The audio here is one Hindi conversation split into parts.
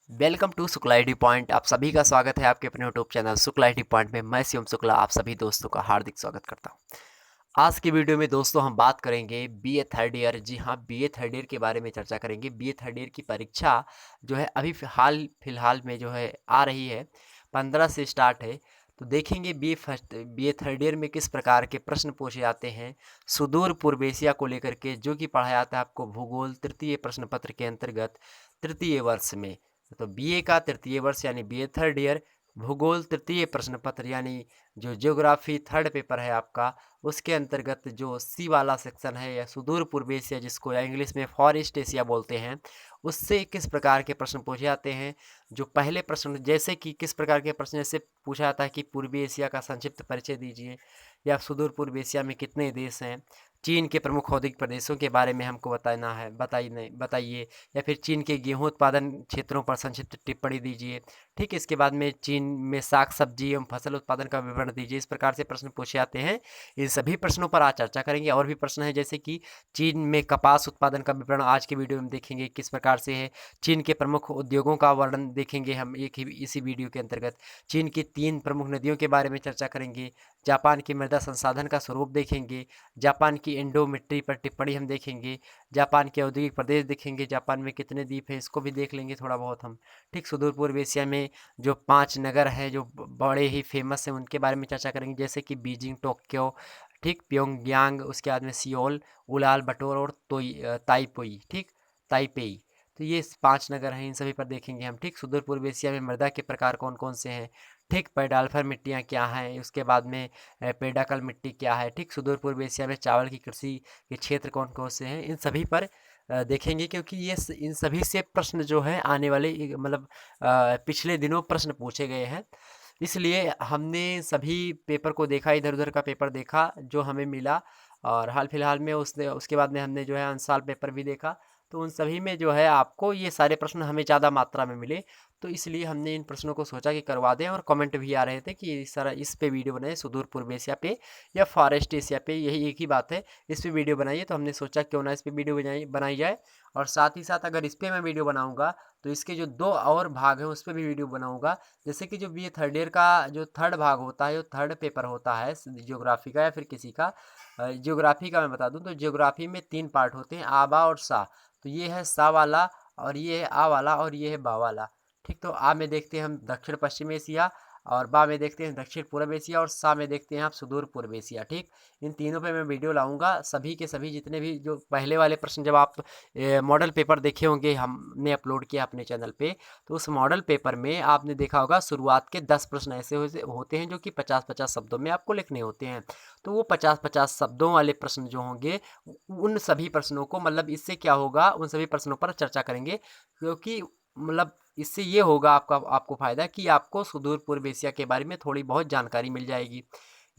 Welcome to Shukla ID point. आप सभी का स्वागत है आपके अपने YouTube channel Shukla ID point में। मैं शिवम शुक्ला आप सभी दोस्तों का हार्दिक स्वागत करता हूं। आज की वीडियो में दोस्तों हम बात करेंगे बीए थर्ड ईयर। जी हाँ, बीए थर्ड ईयर के बारे में चर्चा करेंगे। बीए थर्ड ईयर की परीक्षा जो है अभी फिलहाल में जो है आ रही है, 15 से स्टार्ट है। तो देखेंगे बीए थर्ड ईयर में किस प्रकार के प्रश्न पूछे जाते हैं सुदूर पूर्व एशिया को लेकर के, जो कि पढ़ाया जाता है आपको भूगोल तृतीय प्रश्न पत्र के अंतर्गत तृतीय वर्ष में। तो बीए का तृतीय वर्ष यानी बीए थर्ड ईयर, भूगोल तृतीय प्रश्न पत्र यानी जो ज्योग्राफी थर्ड पेपर है आपका, उसके अंतर्गत जो सी वाला सेक्शन है या सुदूर पूर्व एशिया, जिसको या इंग्लिश में फॉर ईस्ट एशिया बोलते हैं, उससे किस प्रकार के प्रश्न पूछे जाते हैं। जो पहले प्रश्न जैसे कि किस प्रकार के प्रश्न जैसे पूछा जाता है कि पूर्वी एशिया का संक्षिप्त परिचय दीजिए, या सुदूर पूर्व एशिया में कितने देश हैं, चीन के प्रमुख औद्योगिक प्रदेशों के बारे में हमको बताना है, बताइए। या फिर चीन के गेहूं उत्पादन क्षेत्रों पर संक्षिप्त टिप्पणी दीजिए। ठीक, इसके बाद में चीन में साग सब्जी एवं फसल उत्पादन का विवरण दीजिए। इस प्रकार से प्रश्न पूछे जाते हैं। इन सभी प्रश्नों पर आज चर्चा करेंगे। और भी प्रश्न है जैसे कि चीन में कपास उत्पादन का विवरण आज के वीडियो में देखेंगे किस प्रकार से है। चीन के प्रमुख उद्योगों का वर्णन देखेंगे हम एक ही इसी वीडियो के अंतर्गत। चीन की 3 प्रमुख नदियों के बारे में चर्चा करेंगे। जापान की मृदा संसाधन का स्वरूप देखेंगे। जापान की इंडोमिट्री पर टिप्पणी हम देखेंगे। जापान के औद्योगिक प्रदेश देखेंगे। जापान में कितने द्वीप हैं इसको भी देख लेंगे थोड़ा बहुत हम। ठीक, सुदूर पूर्व एशिया में जो 5 नगर हैं जो बड़े ही फेमस हैं उनके बारे में चर्चा करेंगे, जैसे कि बीजिंग, टोक्यो, ठीक, प्योंगयांग, उसके बाद में सियोल, उलाल बटोर और ताइपोई, ठीक, ताइपेई। तो ये 5 नगर हैं, इन सभी पर देखेंगे हम। ठीक, सुदूर पूर्व एशिया में मृदा के प्रकार कौन कौन से हैं। ठीक, पेडाल्फर मिट्टियाँ क्या हैं, उसके बाद में पेडाकल मिट्टी क्या है। ठीक, सुदूर पूर्व एशिया में चावल की कृषि के क्षेत्र कौन कौन से हैं, इन सभी पर देखेंगे, क्योंकि इन सभी से प्रश्न जो है आने वाले मतलब पिछले दिनों प्रश्न पूछे गए हैं। इसलिए हमने सभी पेपर को देखा, इधर उधर का पेपर देखा जो हमें मिला। और हाल फिलहाल में उसके बाद में हमने जो है अंसाल पेपर भी देखा। तो उन सभी में जो है आपको ये सारे प्रश्न हमें ज़्यादा मात्रा में मिले। तो इसलिए हमने इन प्रश्नों को सोचा कि करवा दें। और कमेंट भी आ रहे थे कि सर इस पे वीडियो बनाए, सुदूर पूर्व एशिया पे या फॉरेस्ट एशिया पे, यही एक ही बात है, इस पे वीडियो बनाइए। तो हमने सोचा क्यों ना इस पे वीडियो बनाई जाए। और साथ ही साथ अगर इस पे मैं वीडियो बनाऊंगा तो इसके जो 2 और भाग हैं उस पर भी वीडियो बनाऊंगा। जैसे कि जो बी ए थर्ड ईयर का जो थर्ड भाग होता है, जो थर्ड पेपर होता है ज्योग्राफी का या फिर किसी का, ज्योग्राफी का मैं बता दूं तो ज्योग्राफी में 3 पार्ट होते हैं, आ बा और सा। तो ये है सा वाला, और ये है आ वाला, और ये है बा वाला। ठीक, तो आ में देखते हैं हम दक्षिण पश्चिम एशिया, और बा में देखते हैं दक्षिण पूर्व एशिया, और सा में देखते हैं आप सुदूर पूर्व एशिया। ठीक, इन तीनों पे मैं वीडियो लाऊंगा। सभी के सभी जितने भी जो पहले वाले प्रश्न, जब आप मॉडल पेपर देखे होंगे हमने अपलोड किया अपने चैनल पे, तो उस मॉडल पेपर में आपने देखा होगा शुरुआत के 10 प्रश्न ऐसे होते हैं जो कि 50-50 शब्दों में आपको लिखने होते हैं। तो वो 50-50 शब्दों वाले प्रश्न जो होंगे, उन सभी प्रश्नों को, मतलब इससे क्या होगा, उन सभी प्रश्नों पर चर्चा करेंगे। क्योंकि मतलब इससे ये होगा आपको फ़ायदा कि आपको सुदूर पूर्व एशिया के बारे में थोड़ी बहुत जानकारी मिल जाएगी।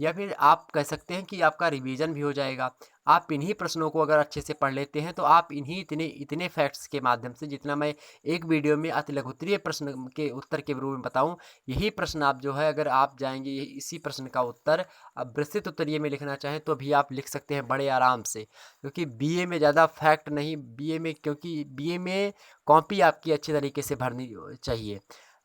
या फिर आप कह सकते हैं कि आपका रिवीजन भी हो जाएगा। आप इन्हीं प्रश्नों को अगर अच्छे से पढ़ लेते हैं तो आप इन्हीं इतने इतने फैक्ट्स के माध्यम से, जितना मैं एक वीडियो में अति लघुत्तरीय प्रश्न के उत्तर के रूप में बताऊं, यही प्रश्न आप जो है अगर आप जाएंगे इसी प्रश्न का उत्तर अब विस्तृत उत्तरीय में लिखना चाहें तो भी आप लिख सकते हैं बड़े आराम से। क्योंकि बीए में ज़्यादा फैक्ट नहीं, बीए में, क्योंकि बीए में कॉपी आपकी अच्छे तरीके से भरनी चाहिए,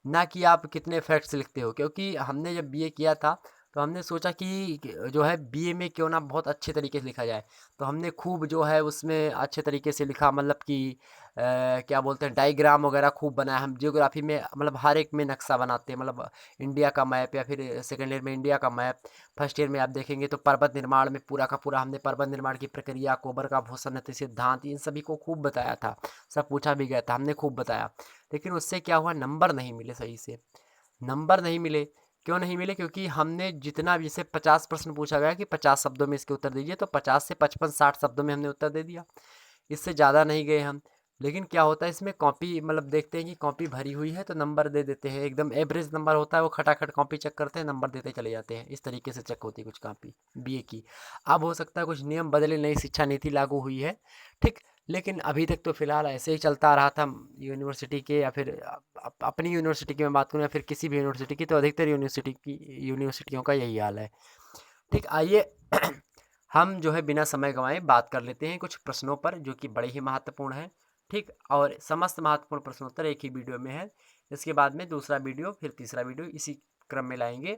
ना कि आप कितने फैक्ट्स लिखते हो। क्योंकि हमने जब बीए किया था तो हमने सोचा कि जो है बीए में क्यों ना बहुत अच्छे तरीके से लिखा जाए। तो हमने खूब जो है उसमें अच्छे तरीके से लिखा, मतलब कि क्या बोलते हैं, डायग्राम वगैरह खूब बनाया। हम ज्योग्राफी में मतलब हर एक में नक्शा बनाते हैं, मतलब इंडिया का मैप, या फिर सेकेंड ईयर में इंडिया का मैप। फर्स्ट ईयर में आप देखेंगे तो पर्वत निर्माण में पूरा का पूरा हमने पर्वत निर्माण की प्रक्रिया, कोबर का भूसन्नति सिद्धांत, इन सभी को खूब बताया था। सब पूछा भी गया था, हमने खूब बताया। लेकिन उससे क्या हुआ, नंबर नहीं मिले सही से। नंबर नहीं मिले, क्यों नहीं मिले, क्योंकि हमने जितना भी, जैसे 50 प्रश्न पूछा गया कि 50 शब्दों में इसके उत्तर दीजिए, तो 50 से 55-60 शब्दों में हमने उत्तर दे दिया। इससे ज़्यादा नहीं गए हम। लेकिन क्या होता है इसमें, कॉपी मतलब देखते हैं कि कॉपी भरी हुई है तो नंबर दे देते हैं, एकदम एवरेज नंबर होता है, वो खटाखट कॉपी चेक करते हैं, नंबर देते चले जाते हैं। इस तरीके से चेक होती है कुछ कॉपी बीए की। अब हो सकता है कुछ नियम बदले, नई शिक्षा नीति लागू हुई है। ठीक, लेकिन अभी तक तो फिलहाल ऐसे ही चलता रहा था यूनिवर्सिटी के, या फिर अपनी यूनिवर्सिटी की मैं बात करूँ या फिर किसी भी यूनिवर्सिटी की, तो अधिकतर यूनिवर्सिटियों का यही हाल है। ठीक, आइए हम जो है बिना समय गंवाए बात कर लेते हैं कुछ प्रश्नों पर जो कि बड़े ही महत्वपूर्ण हैं। ठीक। और समस्त महत्वपूर्ण प्रश्नोत्तर एक ही वीडियो में है। इसके बाद में दूसरा वीडियो, फिर तीसरा वीडियो, इसी क्रम में लाएंगे।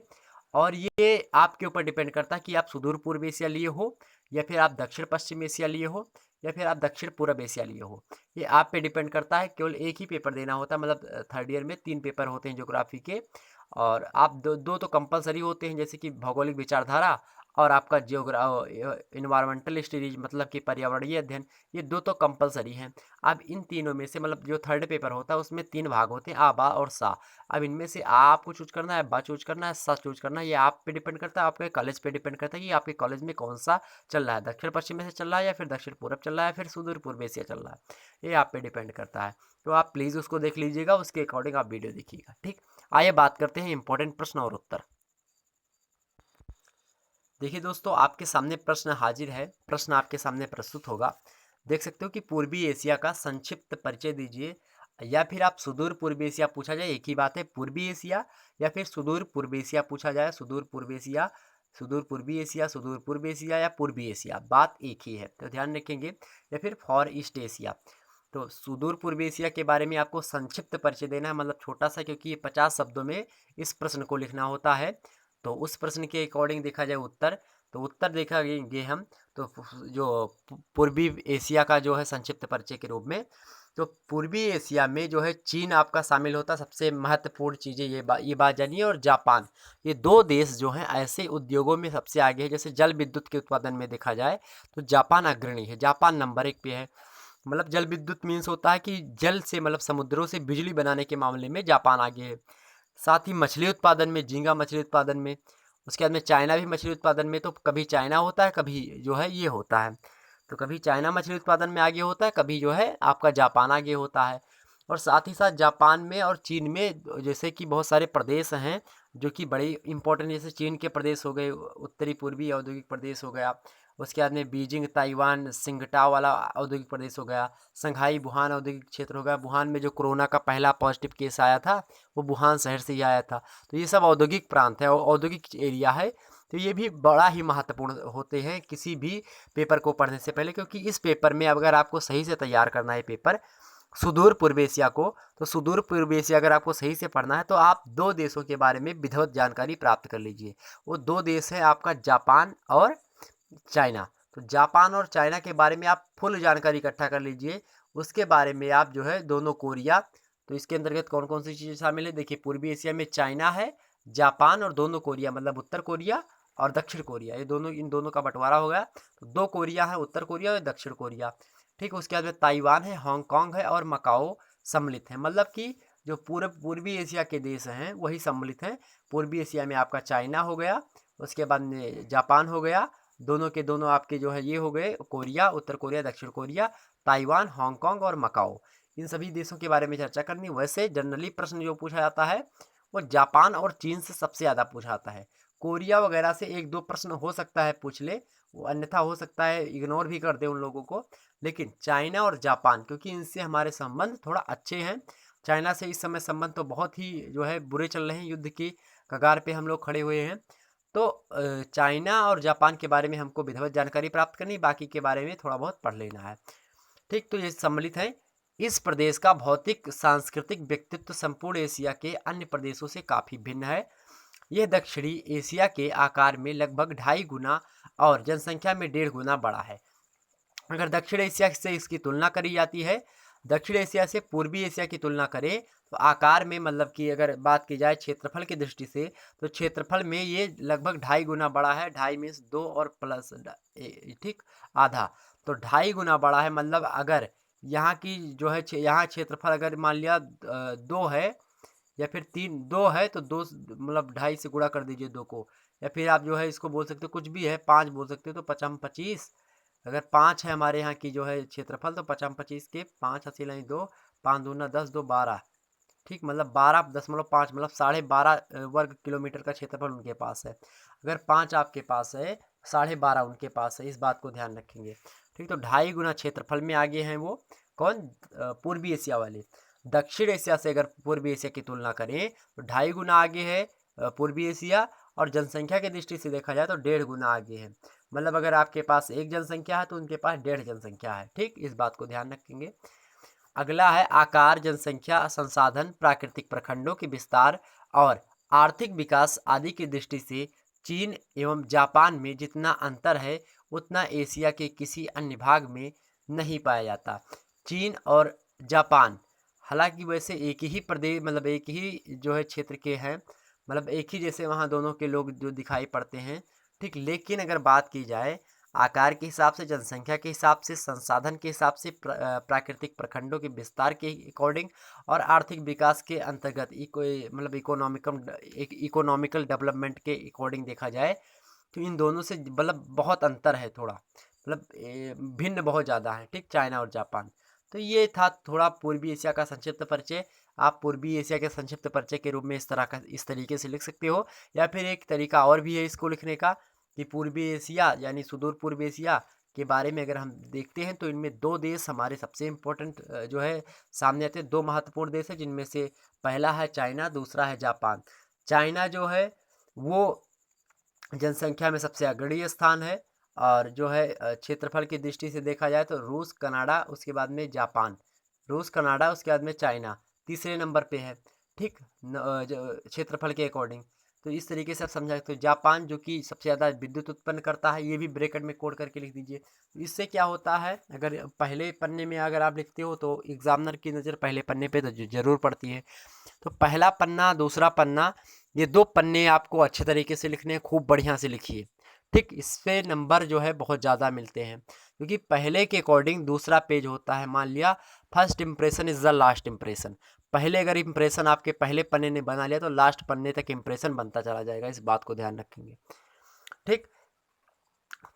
और ये आपके ऊपर डिपेंड करता है कि आप सुदूर पूर्व एशिया लिए हो, या फिर आप दक्षिण पश्चिम एशिया लिए हो, या फिर आप दक्षिण पूर्व एशिया लिए हो। ये आप पे डिपेंड करता है। केवल एक ही पेपर देना होता है, मतलब थर्ड ईयर में 3 पेपर होते हैं ज्योग्राफी के। और आप दो तो कंपलसरी होते हैं, जैसे कि भौगोलिक विचारधारा और आपका इन्वायरमेंटल स्टडीज, मतलब कि पर्यावरणीय अध्ययन। ये 2 तो कंपलसरी हैं। अब इन तीनों में से, मतलब जो थर्ड पेपर होता है उसमें 3 भाग होते हैं, आ, बा और सा। अब इनमें से आ आपको चूज करना है, बा चूज करना है, सा चूज करना है। ये आप पे डिपेंड करता है, आपके कॉलेज पे डिपेंड करता है कि आपके कॉलेज में कौन सा चल रहा है, दक्षिण पश्चिम में से चल रहा है, या फिर दक्षिण पूर्व चल रहा है, फिर सुदूर पूर्व एशिया चल रहा है। ये आप पे डिपेंड करता है। तो आप प्लीज़ उसको देख लीजिएगा, उसके अकॉर्डिंग आप वीडियो देखिएगा। ठीक, आइए बात करते हैं इंपॉर्टेंट प्रश्न और उत्तर। देखिए दोस्तों, आपके सामने प्रश्न हाजिर है। प्रश्न आपके सामने प्रस्तुत होगा। देख सकते हो कि पूर्वी एशिया का संक्षिप्त परिचय दीजिए। या फिर आप सुदूर पूर्व एशिया पूछा जाए, एक ही बात है, पूर्वी एशिया या फिर सुदूर पूर्व एशिया पूछा जाए, सुदूर पूर्व एशिया, सुदूर पूर्वी एशिया, सुदूर पूर्व एशिया या पूर्वी एशिया, बात एक ही है, तो ध्यान रखेंगे। या फिर फॉर ईस्ट एशिया। तो सुदूर पूर्व एशिया के बारे में आपको संक्षिप्त परिचय देना है, मतलब छोटा सा, क्योंकि ये 50 शब्दों में इस प्रश्न को लिखना होता है। तो उस प्रश्न के अकॉर्डिंग देखा जाए उत्तर, तो उत्तर देखेंगे हम। तो जो पूर्वी एशिया का जो है संक्षिप्त परिचय के रूप में, तो पूर्वी एशिया में जो है चीन आपका शामिल होता है। सबसे महत्वपूर्ण चीज़ें ये बात जानिए। और जापान, ये 2 देश जो हैं ऐसे उद्योगों में सबसे आगे है। जैसे जल विद्युत के उत्पादन में देखा जाए तो जापान अग्रणी है, जापान नंबर 1 पे है। मतलब जल विद्युत मीन्स होता है कि जल से, मतलब समुद्रों से बिजली बनाने के मामले में जापान आगे है। साथ ही मछली उत्पादन में, झींगा मछली उत्पादन में। उसके बाद में चाइना भी मछली उत्पादन में, तो कभी चाइना होता है, कभी जो है ये होता है। तो कभी चाइना मछली उत्पादन में आगे होता है, कभी जो है आपका जापान आगे होता है। और साथ ही साथ जापान में और चीन में जैसे कि बहुत सारे प्रदेश हैं जो कि बड़े इंपॉर्टेंट, जैसे चीन के प्रदेश हो गए, उत्तरी पूर्वी औद्योगिक प्रदेश हो गया। उसके बाद में बीजिंग, ताइवान, सिंगटाओ वाला औद्योगिक प्रदेश हो गया। संघाई, वुहान औद्योगिक क्षेत्र हो गया। वुहान में जो कोरोना का पहला पॉजिटिव केस आया था वो वुहान शहर से ही आया था। तो ये सब औद्योगिक प्रांत है और औद्योगिक एरिया है। तो ये भी बड़ा ही महत्वपूर्ण होते हैं किसी भी पेपर को पढ़ने से पहले, क्योंकि इस पेपर में अगर आपको सही से तैयार करना है पेपर सुदूर पूर्व एशिया को, तो सुदूर पूर्व एशिया अगर आपको सही से पढ़ना है तो आप 2 देशों के बारे में विधिवत जानकारी प्राप्त कर लीजिए। वो 2 देश हैं आपका जापान और चाइना। तो जापान और चाइना के बारे में आप फुल जानकारी इकट्ठा कर लीजिए। उसके बारे में आप जो है दोनों कोरिया, तो इसके अंतर्गत कौन कौन सी चीज़ें शामिल है देखिए। पूर्वी एशिया में चाइना है, जापान और दोनों कोरिया, मतलब उत्तर कोरिया और दक्षिण कोरिया, ये दोनों, इन दोनों का बंटवारा हो गया। तो 2 कोरिया है, उत्तर कोरिया और दक्षिण कोरिया। ठीक, उसके बाद में ताइवान है, हांगकांग है और मकाओ सम्मिलित है। मतलब कि जो पूर्वी एशिया के देश हैं वही सम्मिलित हैं। पूर्वी एशिया में आपका चाइना हो गया, उसके बाद में जापान हो गया, दोनों के दोनों आपके जो है ये हो गए कोरिया, उत्तर कोरिया, दक्षिण कोरिया, ताइवान, हांगकांग और मकाओ। इन सभी देशों के बारे में चर्चा करनी। वैसे जनरली प्रश्न जो पूछा जाता है वो जापान और चीन से सबसे ज़्यादा पूछा जाता है। कोरिया वगैरह से 1-2 प्रश्न हो सकता है पूछ ले, वो अन्यथा हो सकता है इग्नोर भी कर दे उन लोगों को। लेकिन चाइना और जापान, क्योंकि इनसे हमारे संबंध थोड़ा अच्छे हैं। चाइना से इस समय संबंध तो बहुत ही जो है बुरे चल रहे हैं, युद्ध की कगार पे हम लोग खड़े हुए हैं। तो चाइना और जापान के बारे में हमको विधिवत जानकारी प्राप्त करनी, बाकी के बारे में थोड़ा बहुत पढ़ लेना है। ठीक, तो ये सम्मिलित है। इस प्रदेश का भौतिक सांस्कृतिक व्यक्तित्व संपूर्ण एशिया के अन्य प्रदेशों से काफ़ी भिन्न है। यह दक्षिणी एशिया के आकार में लगभग 2.5 गुना और जनसंख्या में 1.5 गुना बड़ा है। अगर दक्षिण एशिया से इसकी तुलना करी जाती है, दक्षिण एशिया से पूर्वी एशिया की तुलना करें तो आकार में, मतलब कि अगर बात की जाए क्षेत्रफल की दृष्टि से, तो क्षेत्रफल में ये लगभग 2.5 गुना बड़ा है। 2.5 मीन्स 2 और प्लस ठीक आधा, तो 2.5 गुना बड़ा है। मतलब अगर यहाँ की जो है यहाँ क्षेत्रफल अगर मान लिया 2 है या फिर 2 है, तो 2 मतलब 2.5 से गुणा कर दीजिए 2 को। या फिर आप जो है इसको बोल सकते हो कुछ भी है, 5 बोल सकते हो, तो 5 25। अगर 5 है हमारे यहाँ की जो है क्षेत्रफल, तो 5 25 के 5 हसी लाई 2, 5 दूना 10, 2 12। ठीक, मतलब 12.5, मतलब 12.5 वर्ग किलोमीटर का क्षेत्रफल उनके पास है। अगर 5 आपके पास है, 12.5 उनके पास है, इस बात को ध्यान रखेंगे। ठीक, तो 2.5 गुना क्षेत्रफल में आगे हैं वो कौन, पूर्वी एशिया वाले। दक्षिण एशिया से अगर पूर्वी एशिया की तुलना करें तो 2.5 गुना आगे है पूर्वी एशिया, और जनसंख्या की दृष्टि से देखा जाए तो 1.5 गुना आगे है। मतलब अगर आपके पास 1 जनसंख्या है तो उनके पास 1.5 जनसंख्या है। ठीक, इस बात को ध्यान रखेंगे। अगला है आकार, जनसंख्या, संसाधन, प्राकृतिक प्रखंडों के विस्तार और आर्थिक विकास आदि की दृष्टि से चीन एवं जापान में जितना अंतर है उतना एशिया के किसी अन्य भाग में नहीं पाया जाता। चीन और जापान हालांकि वैसे एक ही प्रदेश मतलब एक ही जो है क्षेत्र के हैं, मतलब एक ही जैसे वहाँ दोनों के लोग जो दिखाई पड़ते हैं, ठीक। लेकिन अगर बात की जाए आकार के हिसाब से, जनसंख्या के हिसाब से, संसाधन के हिसाब से, प्राकृतिक प्रखंडों के विस्तार के अकॉर्डिंग और आर्थिक विकास के अंतर्गत मतलब इकोनॉमिकल डेवलपमेंट के अकॉर्डिंग देखा जाए तो इन दोनों से मतलब बहुत अंतर है थोड़ा, मतलब भिन्न बहुत ज़्यादा है, ठीक, चाइना और जापान। तो ये था थोड़ा पूर्वी एशिया का संक्षिप्त परिचय। आप पूर्वी एशिया के संक्षिप्त परिचय के रूप में इस तरीके से लिख सकते हो, या फिर एक तरीका और भी है इसको लिखने का कि पूर्वी एशिया यानी सुदूर पूर्व एशिया के बारे में अगर हम देखते हैं तो इनमें दो देश हमारे सबसे इम्पोर्टेंट जो है सामने आते हैं। दो महत्वपूर्ण देश हैं जिनमें से पहला है चाइना, दूसरा है जापान। चाइना जो है वो जनसंख्या में सबसे अग्रणी स्थान है, और जो है क्षेत्रफल की दृष्टि से देखा जाए तो रूस, कनाडा, उसके बाद में जापान। रूस, कनाडा, उसके बाद में चाइना तीसरे नंबर पे है, ठीक, क्षेत्रफल के अकॉर्डिंग। तो इस तरीके से आप समझा सकते हो। जापान जो कि सबसे ज़्यादा विद्युत उत्पन्न करता है, ये भी ब्रैकेट में कोड करके लिख दीजिए। तो इससे क्या होता है, अगर पहले पन्ने में अगर आप लिखते हो तो एग्जामिनर की नज़र पहले पन्ने पे तो जरूर पड़ती है। तो पहला पन्ना, दूसरा पन्ना, ये दो पन्ने आपको अच्छे तरीके से लिखने हैं, खूब बढ़िया से लिखिए, ठीक। इस पे नंबर जो है बहुत ज़्यादा मिलते हैं क्योंकि पहले के अकॉर्डिंग दूसरा पेज होता है। मान लिया first impression is the last impression, पहले अगर इंप्रेशन आपके पहले पन्ने ने बना लिया तो लास्ट पन्ने तक इंप्रेशन बनता चला जाएगा, इस बात को ध्यान रखेंगे, ठीक।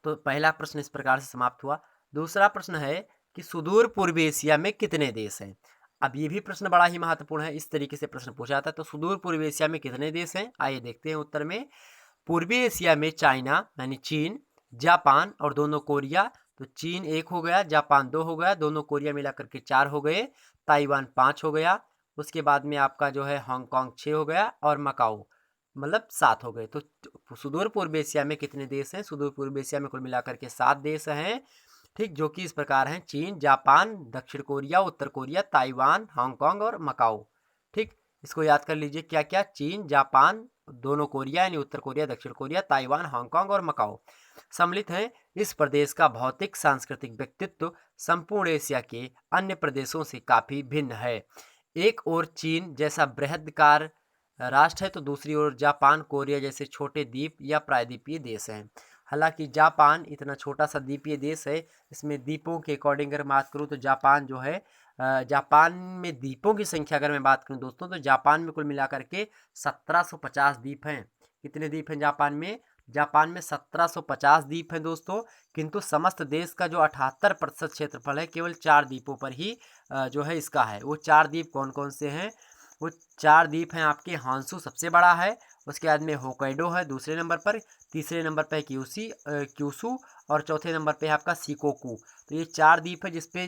तो पहला प्रश्न इस प्रकार से समाप्त हुआ। दूसरा प्रश्न है कि सुदूर पूर्वी एशिया में कितने देश हैं। अब ये भी प्रश्न बड़ा ही महत्वपूर्ण है, इस तरीके से प्रश्न पूछा जाता है। तो सुदूर पूर्वी एशिया में कितने देश हैं, आइए देखते हैं उत्तर में। पूर्वी एशिया में चाइना यानी चीन, जापान और दोनों कोरिया। तो चीन एक हो गया, जापान दो हो गया, दोनों कोरिया मिलाकर के चार हो गए, ताइवान पाँच हो गया, उसके बाद में आपका जो है हांगकांग छः हो गया और मकाऊ मतलब सात हो गए। तो सुदूर पूर्व एशिया में कितने देश हैं, सुदूर पूर्व एशिया में कुल मिलाकर के सात देश हैं, ठीक, जो कि इस प्रकार हैं: चीन, जापान, दक्षिण कोरिया, उत्तर कोरिया, ताइवान, हांगकांग और मकाऊ, ठीक। इसको याद कर लीजिए क्या क्या, चीन, जापान, दोनों कोरिया यानी उत्तर कोरिया, दक्षिण कोरिया, ताइवान, हांगकांग और मकाऊ सम्मिलित हैं। इस प्रदेश का भौतिक सांस्कृतिक व्यक्तित्व संपूर्ण एशिया के अन्य प्रदेशों से काफी भिन्न है। एक ओर चीन जैसा बृहदाकार राष्ट्र है तो दूसरी ओर जापान, कोरिया जैसे छोटे द्वीप या प्रायद्वीपीय देश हैं। हालांकि जापान इतना छोटा सा द्वीपीय देश है, इसमें द्वीपों के अकॉर्डिंग अगर बात करूँ तो जापान जो है जापान में द्वीपों की संख्या अगर मैं बात करूं दोस्तों तो जापान में कुल मिलाकर के 1750 द्वीप हैं। कितने द्वीप हैं जापान में? जापान में 1750 द्वीप हैं दोस्तों, किंतु समस्त देश का जो 78% क्षेत्रफल है केवल 4 द्वीपों पर ही जो है इसका है। वो 4 द्वीप कौन कौन से हैं? वो 4 द्वीप हैं आपके, हांसू सबसे बड़ा है, उसके बाद में होकाइडो है दूसरे नंबर पर, तीसरे नंबर पर क्यूसू और चौथे नंबर पे है आपका शिकोकू। तो ये 4 द्वीप है जिसपे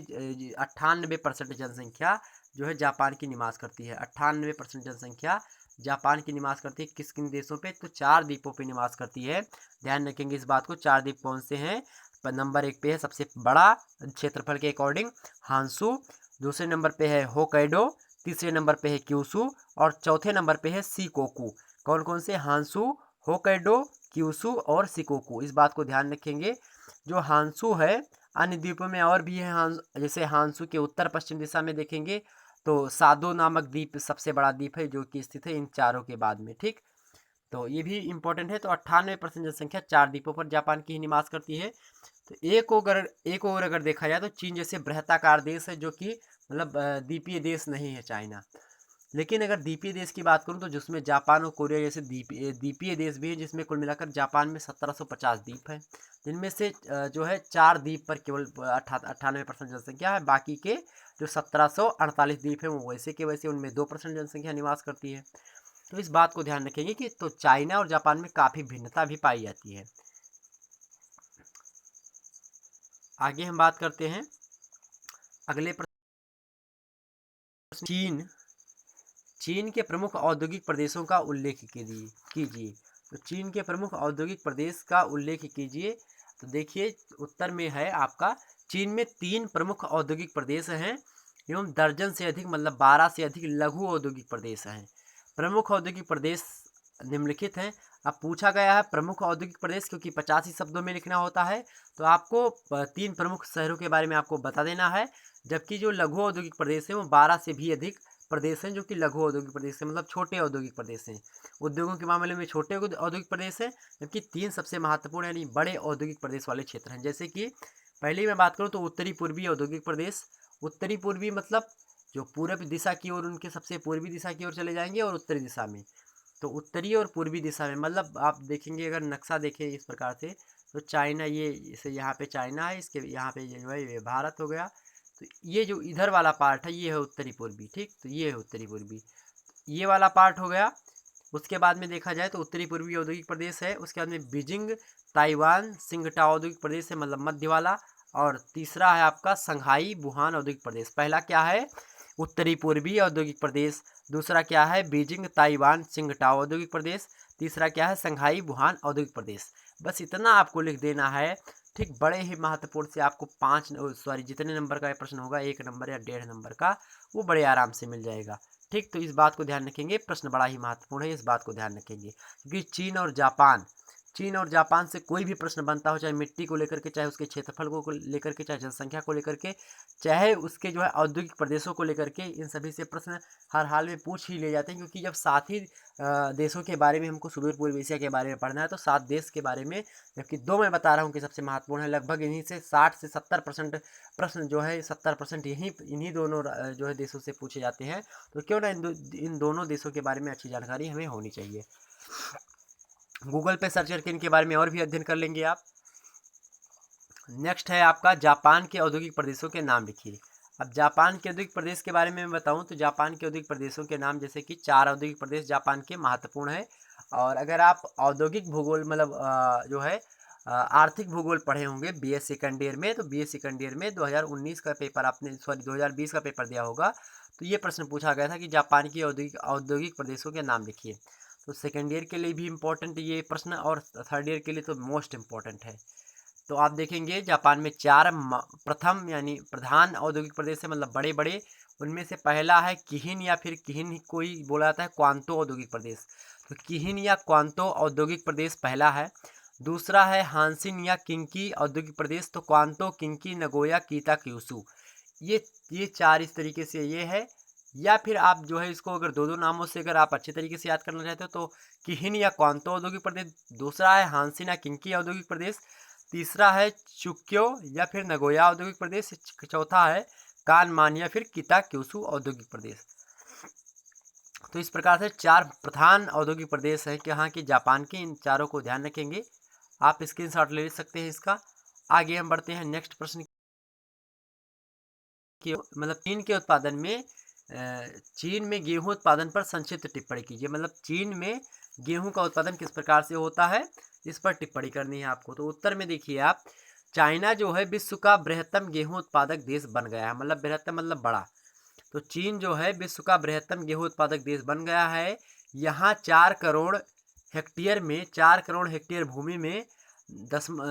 98% जनसंख्या जो है जापान की निवास करती है। 98% जनसंख्या जापान की निवास करती है। किस किन देशों पे? तो 4 द्वीपों पे निवास करती है। ध्यान रखेंगे इस बात को। 4 द्वीप कौन से हैं? नंबर 1 पे है सबसे बड़ा क्षेत्रफल के अकॉर्डिंग हांसू, दूसरे नंबर पे है होकाइडो, तीसरे नंबर पे है क्यूसू और चौथे नंबर पे है शिकोकू। कौन कौन से? हांसू, होकाइडो, क्यूसू और शिकोकू। इस बात को ध्यान रखेंगे। जो हांसू है, अन्य द्वीपों में और भी है, जैसे हांसू के उत्तर पश्चिम दिशा में देखेंगे तो सादो नामक द्वीप सबसे बड़ा द्वीप है जो कि स्थित है इन चारों के बाद में, ठीक। तो ये भी इंपॉर्टेंट है। तो 98% जनसंख्या 4 द्वीपों पर जापान की ही निवास करती है। तो एक और अगर देखा जाए तो चीन जैसे बृहदाकार देश है जो कि मतलब द्वीपीय देश नहीं है चाइना। लेकिन अगर द्वीपीय देश की बात करूं तो जिसमें जापान और कोरिया जैसे द्वीपीय देश भी है, जिसमें कुल मिलाकर जापान में 1750 द्वीप हैं, जिनमें से जो है 4 द्वीप पर केवल 98% जनसंख्या है। बाकी के जो 1748 द्वीप हैं वो वैसे के वैसे, उनमें 2% जनसंख्या निवास करती है। तो इस बात को ध्यान रखेंगे कि तो चाइना और जापान में काफ़ी भिन्नता भी पाई जाती है। आगे हम बात करते हैं अगले प्रश्न। चीन के प्रमुख औद्योगिक प्रदेशों का उल्लेख कीजिए। तो चीन के प्रमुख औद्योगिक प्रदेश का उल्लेख कीजिए। तो देखिए उत्तर में है आपका, चीन में 3 प्रमुख औद्योगिक प्रदेश हैं। एवं दर्जन से अधिक मतलब 12 से अधिक लघु औद्योगिक प्रदेश हैं। प्रमुख औद्योगिक प्रदेश निम्नलिखित हैं। अब पूछा गया है प्रमुख औद्योगिक प्रदेश, क्योंकि 50 ही शब्दों में लिखना होता है, तो आपको 3 प्रमुख शहरों के बारे में आपको बता देना है। जबकि जो लघु औद्योगिक प्रदेश हैं वो 12 से भी अधिक प्रदेश हैं, जो कि लघु औद्योगिक प्रदेश हैं, मतलब छोटे औद्योगिक प्रदेश हैं। उद्योगों के मामले में छोटे औद्योगिक प्रदेश हैं, जबकि 3 सबसे महत्वपूर्ण यानी बड़े औद्योगिक प्रदेश वाले क्षेत्र हैं। जैसे कि पहले मैं बात करूँ तो उत्तरी पूर्वी औद्योगिक प्रदेश। उत्तरी पूर्वी मतलब जो पूर्व दिशा की ओर, उनके सबसे पूर्वी दिशा की ओर चले जाएंगे, और उत्तरी दिशा में, तो उत्तरी और पूर्वी दिशा में मतलब आप देखेंगे, अगर नक्शा देखें इस प्रकार से, तो चाइना, ये इसे यहाँ पे चाइना है, इसके यहाँ पे जो है ये भारत हो गया। तो ये जो इधर वाला पार्ट है ये है उत्तरी पूर्वी, ठीक, तो ये है उत्तरी पूर्वी, ये वाला पार्ट हो गया। उसके बाद में देखा जाए तो उत्तरी पूर्वी औद्योगिक प्रदेश है। उसके बाद में बीजिंग, ताइवान, सिंगटाओ औद्योगिक प्रदेश है, मतलब मध्य वाला। और तीसरा है आपका संघाई वुहान औद्योगिक प्रदेश। पहला क्या है? उत्तरी पूर्वी औद्योगिक प्रदेश। दूसरा क्या है? बीजिंग, ताइवान, सिंगटाओ औद्योगिक प्रदेश। तीसरा क्या है? संघाई वुहान औद्योगिक प्रदेश। बस इतना आपको लिख देना है, ठीक। बड़े ही महत्वपूर्ण से आपको जितने नंबर का प्रश्न होगा, 1 नंबर या 1.5 नंबर का, वो बड़े आराम से मिल जाएगा, ठीक। तो इस बात को ध्यान रखेंगे, प्रश्न बड़ा ही महत्वपूर्ण है, इस बात को ध्यान रखेंगे। क्योंकि चीन और जापान से कोई भी प्रश्न बनता हो, चाहे मिट्टी को लेकर के, चाहे उसके क्षेत्रफल को लेकर के, चाहे जनसंख्या को लेकर के, चाहे उसके जो है औद्योगिक प्रदेशों को लेकर के, इन सभी से प्रश्न हर हाल में पूछ ही ले जाते हैं। क्योंकि जब 7 ही देशों के बारे में हमको सुदूर पूर्व एशिया के बारे में पढ़ना है, तो 7 देश के बारे में, जबकि 2 मैं बता रहा हूँ कि सबसे महत्वपूर्ण है। लगभग इन्हीं से 60 से 70% प्रश्न जो है, 70% इन्हीं दोनों जो है देशों से पूछे जाते हैं। तो क्यों ना इन दोनों देशों के बारे में अच्छी जानकारी हमें होनी चाहिए। गूगल पे सर्च करके इनके बारे में और भी अध्ययन कर लेंगे आप। नेक्स्ट है आपका जापान के औद्योगिक प्रदेशों के नाम लिखिए। अब जापान के औद्योगिक प्रदेश के बारे में मैं बताऊं तो जापान के औद्योगिक प्रदेशों के नाम, जैसे कि 4 औद्योगिक प्रदेश जापान के महत्वपूर्ण है। और अगर आप औद्योगिक भूगोल मतलब जो है आर्थिक भूगोल पढ़े होंगे बीएस सेकंड ईयर में, तो बीएस सेकंड ईयर में 2019 का पेपर आपने 2020 का पेपर दिया होगा, तो ये प्रश्न पूछा गया था कि जापान की औद्योगिक प्रदेशों के नाम लिखिए। तो सेकेंड ईयर के लिए भी इम्पोर्टेंट ये प्रश्न, और थर्ड ईयर के लिए तो मोस्ट इम्पोर्टेंट है। तो आप देखेंगे जापान में 4 प्रथम यानी प्रधान औद्योगिक प्रदेश है, मतलब बड़े बड़े। उनमें से पहला है किहिन, या फिर किहिन कोई बोला जाता है क्वांतो औद्योगिक प्रदेश। तो किहिन या क्वांतो औद्योगिक प्रदेश पहला है। दूसरा है हानसिन या किंकी औद्योगिक प्रदेश। तो क्वांतो, किंकी, नगोया, कीता, क्यूसू, ये 4 इस तरीके से ये है। या फिर आप जो है इसको अगर 2-2 नामों से अगर आप अच्छे तरीके से याद करना चाहते हो, तो किहिन या क्वांतो औद्योगिक प्रदेश, दूसरा है हानसिन या किंकी औद्योगिक प्रदेश, तीसरा है चुक्यो या फिर नगोया औद्योगिक प्रदेश, चौथा है कानमान या फिर किता क्यूसू औद्योगिक प्रदेश। तो इस प्रकार से 4 प्रधान औद्योगिक प्रदेश हैं कि यहाँ के जापान के। इन चारों को ध्यान रखेंगे, आप स्क्रीनशॉट ले सकते हैं इसका। आगे हम बढ़ते हैं नेक्स्ट प्रश्न की, मतलब चीन के उत्पादन में चीन में गेहूं उत्पादन पर संक्षिप्त टिप्पणी कीजिए। मतलब चीन में गेहूं का उत्पादन किस प्रकार से होता है, इस पर टिप्पणी करनी है आपको। तो उत्तर में देखिए आप, चाइना जो है विश्व का बृहत्तम गेहूं उत्पादक देश बन गया है। मतलब बृहत्तम मतलब बड़ा। तो चीन जो है विश्व का बृहत्तम गेहूं उत्पादक देश बन गया है। यहाँ 4 करोड़ हेक्टेयर में, 4 करोड़ हेक्टेयर भूमि में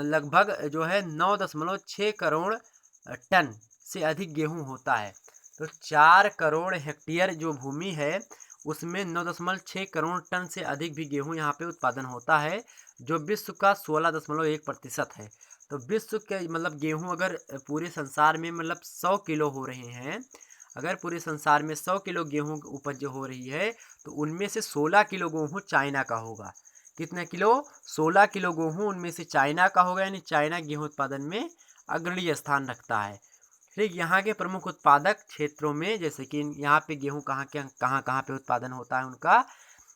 लगभग जो है 9.6 करोड़ टन से अधिक गेहूं होता है। तो 4 करोड़ हेक्टेयर जो भूमि है उसमें 9.6 करोड़ टन से अधिक भी गेहूं यहाँ पे उत्पादन होता है, जो विश्व का 16.1% है। तो विश्व के मतलब गेहूं अगर पूरे संसार में मतलब 100 किलो हो रहे हैं, अगर पूरे संसार में 100 किलो गेहूं उपज हो रही है, तो उनमें से 16 किलो गेहूं चाइना का होगा। कितने किलो? 16 किलो गेहूं उनमें से चाइना का होगा, यानी चाइना गेहूं उत्पादन में अग्रणी स्थान रखता है। ठीक, यहाँ के प्रमुख उत्पादक क्षेत्रों में, जैसे कि यहाँ पे गेहूं कहाँ पे उत्पादन होता है उनका,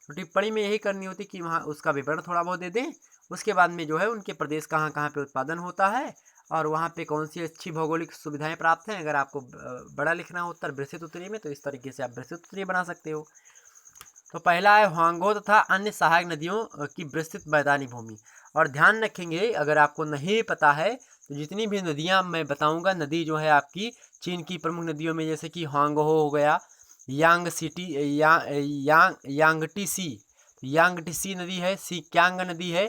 तो टिप्पणी में यही करनी होती कि वहाँ उसका विवरण थोड़ा बहुत दे दें। उसके बाद में जो है उनके प्रदेश कहाँ पे उत्पादन होता है, और वहाँ पे कौन सी अच्छी भौगोलिक सुविधाएं प्राप्त हैं। अगर आपको बड़ा लिखना हो उत्तर विस्तृत उत्तरीय में, तो इस तरीके से आप विस्तृत उत्तरीय बना सकते हो। तो पहला है ह्वांगो तथा अन्य सहायक नदियों की विस्तृत मैदानी भूमि। और ध्यान रखेंगे, अगर आपको नहीं पता है तो जितनी भी नदियां मैं बताऊंगा, नदी जो है आपकी चीन की प्रमुख नदियों में, जैसे कि ह्वांगहो हो गया, यांगटीसी नदी है, सिक्यांग नदी है।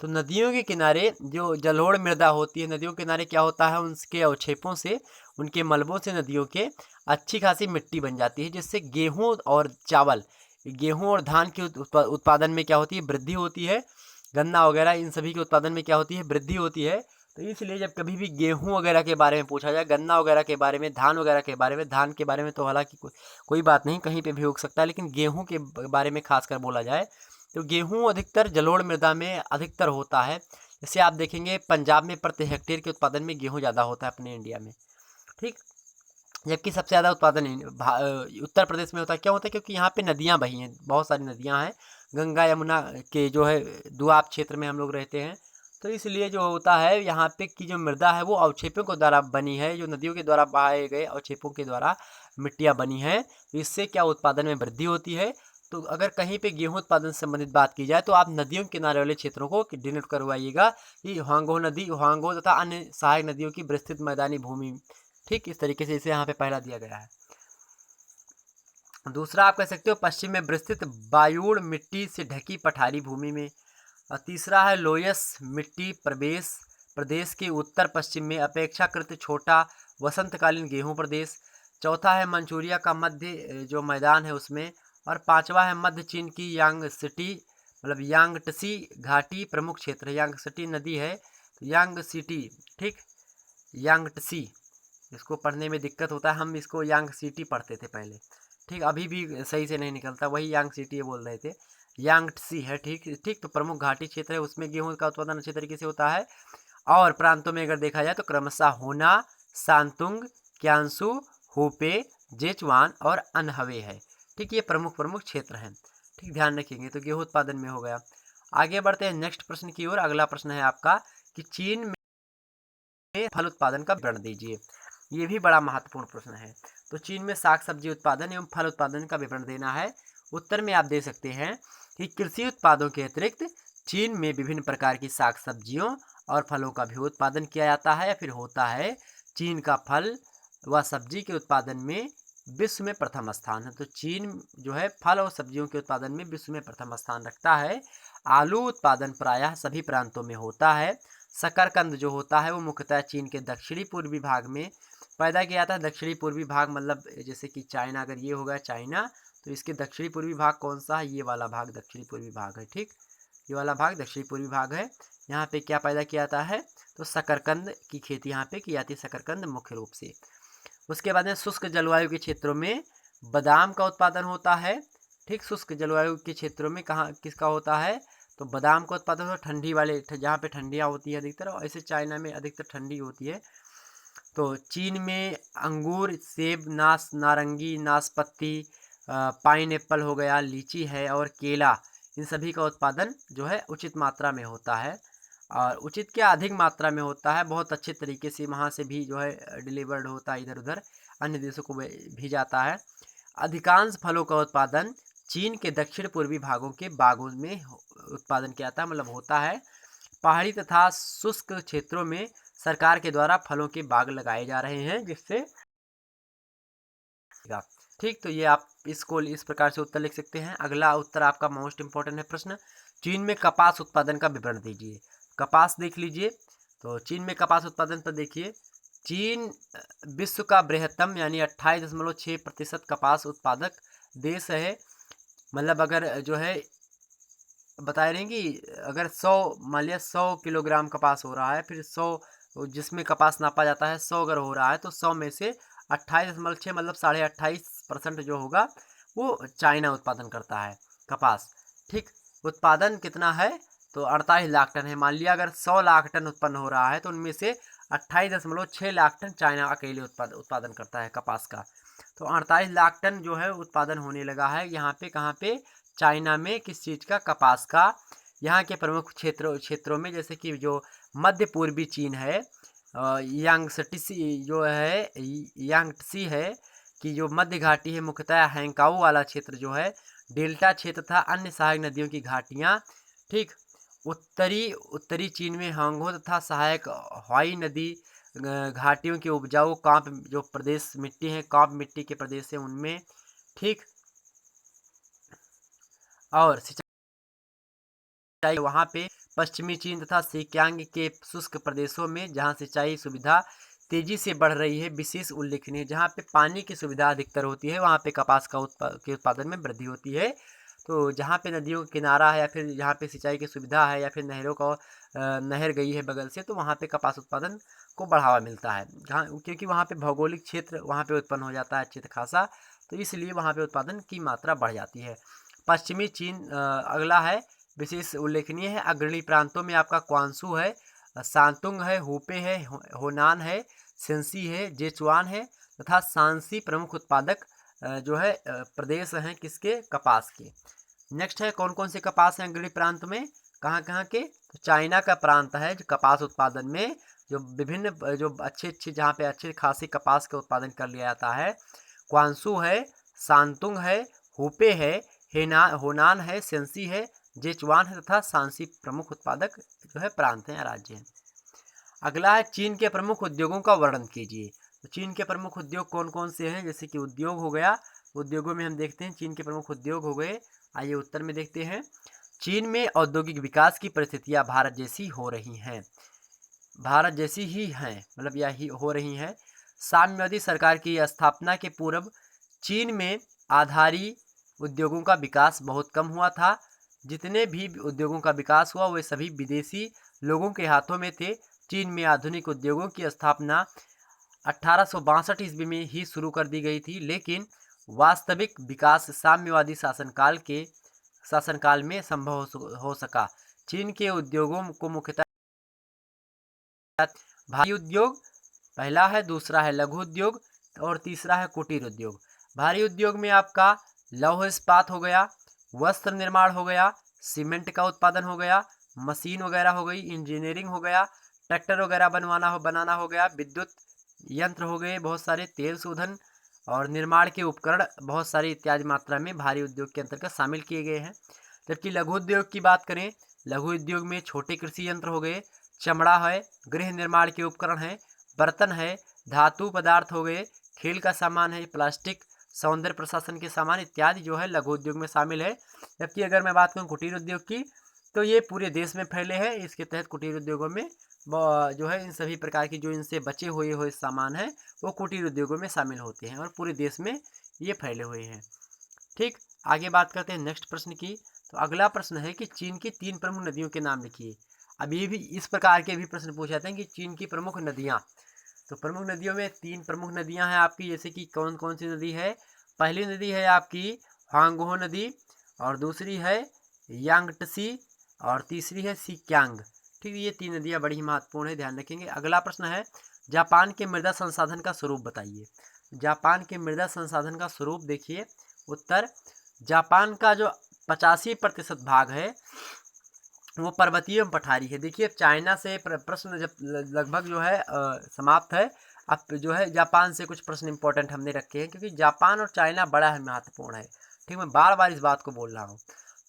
तो नदियों के किनारे जो जलोढ़ मृदा होती है, नदियों के किनारे क्या होता है, उनके अवक्षेपों से, उनके मलबों से नदियों के अच्छी खासी मिट्टी बन जाती है, जिससे गेहूँ और चावल, गेहूँ और धान के उत्पादन में क्या होती है, वृद्धि होती है। गन्ना वगैरह इन सभी के उत्पादन में क्या होती है, वृद्धि होती है। तो इसलिए जब कभी भी गेहूँ वगैरह के बारे में पूछा जाए, गन्ना वगैरह के बारे में, धान वगैरह के बारे में, धान के बारे में तो हालांकि कोई बात नहीं, कहीं पे भी उग सकता है, लेकिन गेहूँ के बारे में खासकर बोला जाए तो गेहूँ अधिकतर जलोढ़ मृदा में अधिकतर होता है। जैसे आप देखेंगे पंजाब में प्रति हेक्टेयर के उत्पादन में गेहूँ ज़्यादा होता है अपने इंडिया में, ठीक। जबकि सबसे ज़्यादा उत्पादन उत्तर प्रदेश में होता है। क्यों होता है? क्योंकि यहाँ पे नदियाँ बही हैं, बहुत सारी नदियाँ हैं, गंगा यमुना के जो है दुआब क्षेत्र में हम लोग रहते हैं। तो इसलिए जो होता है यहाँ पे की जो मृदा है वो अवक्षेपों के द्वारा बनी है, जो नदियों के द्वारा बहाए गए अवक्षेपों के द्वारा मिट्टियाँ बनी हैं। तो इससे क्या उत्पादन में वृद्धि होती है। तो अगर कहीं पे गेहूं उत्पादन से संबंधित बात की जाए तो आप नदियों के किनारे वाले क्षेत्रों को डिनोट करवाइएगा कि हांगो नदी, हांगो तथा अन्य सहायक नदियों की विस्तृत मैदानी भूमि, ठीक। इस तरीके से इसे यहाँ पे पहला दिया गया है। दूसरा आप कह सकते हो पश्चिम में विस्तृत बायूड़ मिट्टी से ढकी पठारी भूमि में। और तीसरा है लोयस मिट्टी प्रदेश के उत्तर पश्चिम में अपेक्षाकृत छोटा वसंतकालीन गेहूं प्रदेश। चौथा है मंचूरिया का मध्य जो मैदान है उसमें। और पांचवा है मध्य चीन की यांगसिटी मतलब यांगटसी घाटी प्रमुख क्षेत्र है। यांगसिटी नदी है तो यांगसिटी, ठीक, यांगटसी। इसको पढ़ने में दिक्कत होता है, हम इसको यांग सिटी पढ़ते थे पहले, ठीक। अभी भी सही से नहीं निकलता, वही यांग सिटी बोल रहे थे, यांगटसी है, ठीक ठीक। तो प्रमुख घाटी क्षेत्र है, उसमें गेहूं का उत्पादन अच्छे तरीके से होता है। और प्रांतों में अगर देखा जाए तो क्रमशः होना, सांतुंग, क्यांसू, होपे, जेचवान और अनहवे है, ठीक। ये प्रमुख प्रमुख क्षेत्र हैं, ठीक, ध्यान रखेंगे। तो गेहूं उत्पादन में हो गया। आगे बढ़ते हैं नेक्स्ट प्रश्न की ओर। अगला प्रश्न है आपका कि चीन में फल उत्पादन का विवरण दीजिए। ये भी बड़ा महत्वपूर्ण प्रश्न है। तो चीन में साग सब्जी उत्पादन एवं फल उत्पादन का विवरण देना है। उत्तर में आप दे सकते हैं कि कृषि उत्पादों के अतिरिक्त चीन में विभिन्न प्रकार की साग सब्जियों और फलों का भी उत्पादन किया जाता है या फिर होता है। चीन का फल व सब्जी के उत्पादन में विश्व में प्रथम स्थान है। तो चीन जो है फल और सब्जियों के उत्पादन में विश्व में प्रथम स्थान रखता है। आलू उत्पादन प्रायः सभी प्रांतों में होता है। शकरकंद जो होता है वो मुख्यतः चीन के दक्षिणी पूर्वी भाग में पैदा किया जाता है। दक्षिणी पूर्वी भाग मतलब जैसे कि चाइना, अगर ये होगा चाइना तो इसके दक्षिणी पूर्वी भाग कौन सा है, ये वाला भाग दक्षिणी पूर्वी भाग है, ठीक। ये वाला भाग दक्षिणी पूर्वी भाग है। यहाँ पे क्या पैदा किया जाता है, तो शकरकंद की खेती यहाँ पे की जाती है, शकरकंद मुख्य रूप से। उसके बाद में शुष्क जलवायु के क्षेत्रों में बादाम का उत्पादन होता है, ठीक। शुष्क जलवायु के क्षेत्रों में कहाँ किसका होता है, तो बादाम का उत्पादन होता है ठंडी वाले, जहाँ पे ठंडियाँ होती है अधिकतर, और ऐसे चाइना में अधिकतर ठंडी होती है। तो चीन में अंगूर, सेब, नारंगी, नाशपाती, पाइन एप्पल हो गया, लीची है और केला, इन सभी का उत्पादन जो है उचित मात्रा में होता है। और उचित क्या, अधिक मात्रा में होता है। बहुत अच्छे तरीके से वहाँ से भी जो है डिलीवर्ड होता है, इधर उधर अन्य देशों को भी जाता है। अधिकांश फलों का उत्पादन चीन के दक्षिण पूर्वी भागों के बागों में उत्पादन किया जाता है, मतलब होता है। पहाड़ी तथा शुष्क क्षेत्रों में सरकार के द्वारा फलों के बाग लगाए जा रहे हैं, जिससे, ठीक। तो ये आप इसको इस प्रकार से उत्तर लिख सकते हैं। अगला उत्तर आपका मोस्ट इंपॉर्टेंट है प्रश्न, चीन में कपास उत्पादन का विवरण दीजिए। कपास देख लीजिए। तो चीन में कपास उत्पादन पर देखिए, चीन विश्व का बृहत्तम यानी 28.6% कपास उत्पादक देश है। मतलब अगर जो है बता रहे हैं कि अगर 100 मान लिया 100 किलोग्राम कपास हो रहा है, फिर 100 जिसमें कपास नापा जाता है 100 अगर हो रहा है तो 100 में से 28.6 मतलब 28.5% जो होगा वो चाइना उत्पादन करता है कपास, ठीक। उत्पादन कितना है, तो 48 लाख टन है। मान लिया अगर 100 लाख टन उत्पन्न हो रहा है तो उनमें से 28.6 लाख टन चाइना अकेले उत्पादन करता है कपास का। तो 48 लाख टन जो है उत्पादन होने लगा है यहाँ पे, कहाँ पे, चाइना में। किस चीज़ का, कपास का। यहाँ के प्रमुख क्षेत्रों में जैसे कि जो मध्य पूर्वी चीन है, यांगटसी जो है, यांगटसी है कि जो मध्य घाटी है, मुख्यतः हैंकाऊ वाला क्षेत्र जो है, डेल्टा क्षेत्र तथा अन्य सहायक नदियों की घाटियाँ, ठीक। उत्तरी चीन में हांगो तथा सहायक हुआई नदी घाटियों के उपजाऊ कांप जो प्रदेश मिट्टी है, कांप मिट्टी के प्रदेश है उनमें, ठीक। और सिंचाई वहाँ पे पश्चिमी चीन तथा सिक्यांग के शुष्क प्रदेशों में जहाँ सिंचाई सुविधा तेजी से बढ़ रही है विशेष उल्लेखनीय। जहाँ पे पानी की सुविधा अधिकतर होती है वहाँ पे कपास का के उत्पादन में वृद्धि होती है। तो जहाँ पे नदियों का किनारा है या फिर जहाँ पे सिंचाई की सुविधा है या फिर नहरों का नहर गई है बगल से, तो वहाँ पे कपास उत्पादन को बढ़ावा मिलता है। जहाँ क्योंकि वहाँ पे भौगोलिक क्षेत्र वहाँ पे उत्पन्न हो जाता है अच्छे खासा, तो इसलिए वहाँ पे उत्पादन की मात्रा बढ़ जाती है। पश्चिमी चीन अगला है विशेष उल्लेखनीय है। अग्रणी प्रांतों में आपका क्वांसू है, सांतुंग है, हुपे है, होनान है, सेंसी है, जेचुआन है तथा सांसी प्रमुख उत्पादक जो है प्रदेश हैं किसके, कपास के। नेक्स्ट है कौन कौन से कपास हैं अग्रणी प्रांत में, कहाँ कहाँ के, तो चाइना का प्रांत है जो कपास उत्पादन में जो विभिन्न जो अच्छे जहाँ पे अच्छे खासी कपास का उत्पादन कर लिया जाता है। क्वांसू है, सांतुंग है, हुपे है, होनान है, सेंसी है, जेचुआन है तथा सांसी प्रमुख उत्पादक जो है प्रांत हैं या राज्य हैं। अगला है चीन के प्रमुख उद्योगों का वर्णन कीजिए। तो चीन के प्रमुख उद्योग कौन कौन से हैं, जैसे कि उद्योग हो गया, उद्योगों में हम देखते हैं चीन के प्रमुख उद्योग हो गए। आइए उत्तर में देखते हैं। चीन में औद्योगिक विकास की परिस्थितियां भारत जैसी हो रही हैं, भारत जैसी ही हैं, मतलब यह ही हो रही हैं। साम्यवादी सरकार की स्थापना के पूर्व चीन में आधारी उद्योगों का विकास बहुत कम हुआ था। जितने भी उद्योगों का विकास हुआ वे सभी विदेशी लोगों के हाथों में थे। चीन में आधुनिक उद्योगों की स्थापना 1862 ईस्वी में ही शुरू कर दी गई थी, लेकिन वास्तविक विकास साम्यवादी शासनकाल में संभव हो सका। चीन के उद्योगों को मुख्यतः भारी उद्योग पहला है, दूसरा है लघु उद्योग और तीसरा है कुटीर उद्योग। भारी उद्योग में आपका लौह इस्पात हो गया, वस्त्र निर्माण हो गया, सीमेंट का उत्पादन हो गया, मशीन वगैरह हो गई, इंजीनियरिंग हो गया, ट्रैक्टर वगैरह बनाना हो गया, विद्युत यंत्र हो गए बहुत सारे, तेल शोधन और निर्माण के उपकरण बहुत सारे इत्यादि मात्रा में भारी उद्योग के अंतर्गत शामिल किए गए हैं। जबकि लघु उद्योग की बात करें, लघु उद्योग में छोटे कृषि यंत्र हो गए, चमड़ा है, गृह निर्माण के उपकरण हैं, बर्तन है, धातु पदार्थ हो गए, खेल का सामान है, प्लास्टिक, सौंदर्य प्रशासन के सामान इत्यादि जो है लघु उद्योग में शामिल है। जबकि अगर मैं बात करूँ कुटीर उद्योग की, तो ये पूरे देश में फैले हैं। इसके तहत कुटीर उद्योगों में जो है इन सभी प्रकार की जो इनसे बचे हुए सामान हैं वो कुटीर उद्योगों में शामिल होते हैं और पूरे देश में ये फैले हुए हैं। ठीक, आगे बात करते हैं नेक्स्ट प्रश्न की। तो अगला प्रश्न है कि चीन की 3 प्रमुख नदियों के नाम लिखिए। अब ये भी इस प्रकार के भी प्रश्न पूछे जाते हैं कि चीन की प्रमुख नदियाँ। तो प्रमुख नदियों में 3 प्रमुख नदियाँ हैं आपकी, जैसे कि कौन कौन सी नदी है। पहली नदी है आपकी ह्वांगहो नदी, और दूसरी है यांगटसी, और तीसरी है सिक्यांग। ठीक, ये 3 नदियाँ बड़ी ही महत्वपूर्ण है, ध्यान रखेंगे। अगला प्रश्न है जापान के मृदा संसाधन का स्वरूप बताइए। जापान के मृदा संसाधन का स्वरूप देखिए। उत्तर, जापान का जो 85% भाग है वो पर्वतीय एवं पठारी है। देखिए चाइना से प्रश्न जब लगभग जो है समाप्त है। अब जो है जापान से कुछ प्रश्न इंपॉर्टेंट हमने रखे हैं, क्योंकि जापान और चाइना बड़ा है महत्वपूर्ण है। ठीक, मैं बार बार इस बात को बोल रहा हूँ।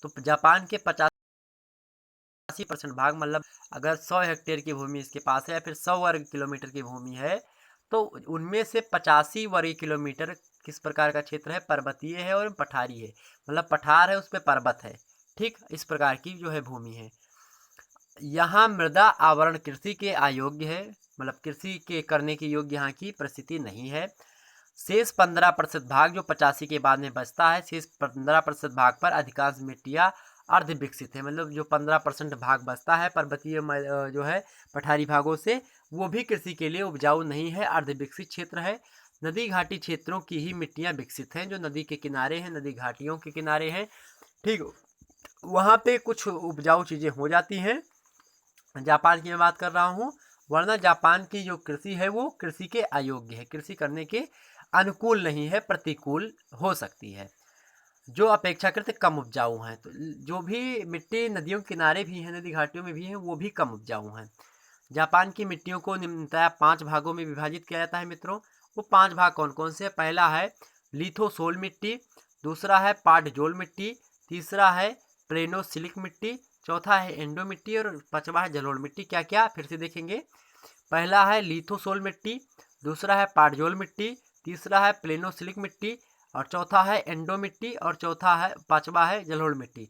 तो जापान के 85% भाग, मतलब अगर 100 हेक्टेयर की भूमि इसके पास है या फिर 100 वर्ग किलोमीटर की भूमि है, तो उनमें से 85 वर्ग किलोमीटर किस प्रकार का क्षेत्र है, पर्वतीय है और पठारी है, मतलब पठार है उस पर पर्वत है। ठीक, इस प्रकार की जो है भूमि है। यहाँ मृदा आवरण कृषि के अयोग्य है, मतलब कृषि के करने के योग्य यहाँ की परिस्थिति नहीं है। शेष 15% भाग जो 85 के बाद में बचता है, शेष 15% भाग पर अधिकांश मिट्टियाँ अर्ध विकसित है, मतलब जो 15% भाग बचता है पर्वतीय जो है पठारी भागों से, वो भी कृषि के लिए उपजाऊ नहीं है, अर्ध विकसित क्षेत्र है। नदी घाटी क्षेत्रों की ही मिट्टियाँ विकसित हैं, जो नदी के किनारे हैं, नदी घाटियों के किनारे हैं। ठीक, वहाँ पे कुछ उपजाऊ चीज़ें हो जाती हैं। जापान की मैं बात कर रहा हूँ, वरना जापान की जो कृषि है वो कृषि के अयोग्य है, कृषि करने के अनुकूल नहीं है, प्रतिकूल हो सकती है, जो अपेक्षाकृत कम उपजाऊ हैं। तो जो भी मिट्टी नदियों के किनारे भी हैं, नदी घाटियों में भी हैं, वो भी कम उपजाऊ हैं। जापान की मिट्टियों को निम्नतः 5 भागों में विभाजित किया जाता है मित्रों। वो 5 भाग कौन कौन से हैं? पहला है लिथोसोल मिट्टी, दूसरा है पाटजोल मिट्टी, तीसरा है प्लेनोसिलिक मिट्टी, चौथा है एंडो मिट्टी और पांचवा है जलोढ़ मिट्टी। क्या क्या, फिर से देखेंगे। पहला है लिथोसोल मिट्टी, दूसरा है पाटजोल मिट्टी, तीसरा है प्लेनोसिलिक मिट्टी और चौथा है एंडो मिट्टी और पांचवा है जलोढ़ मिट्टी।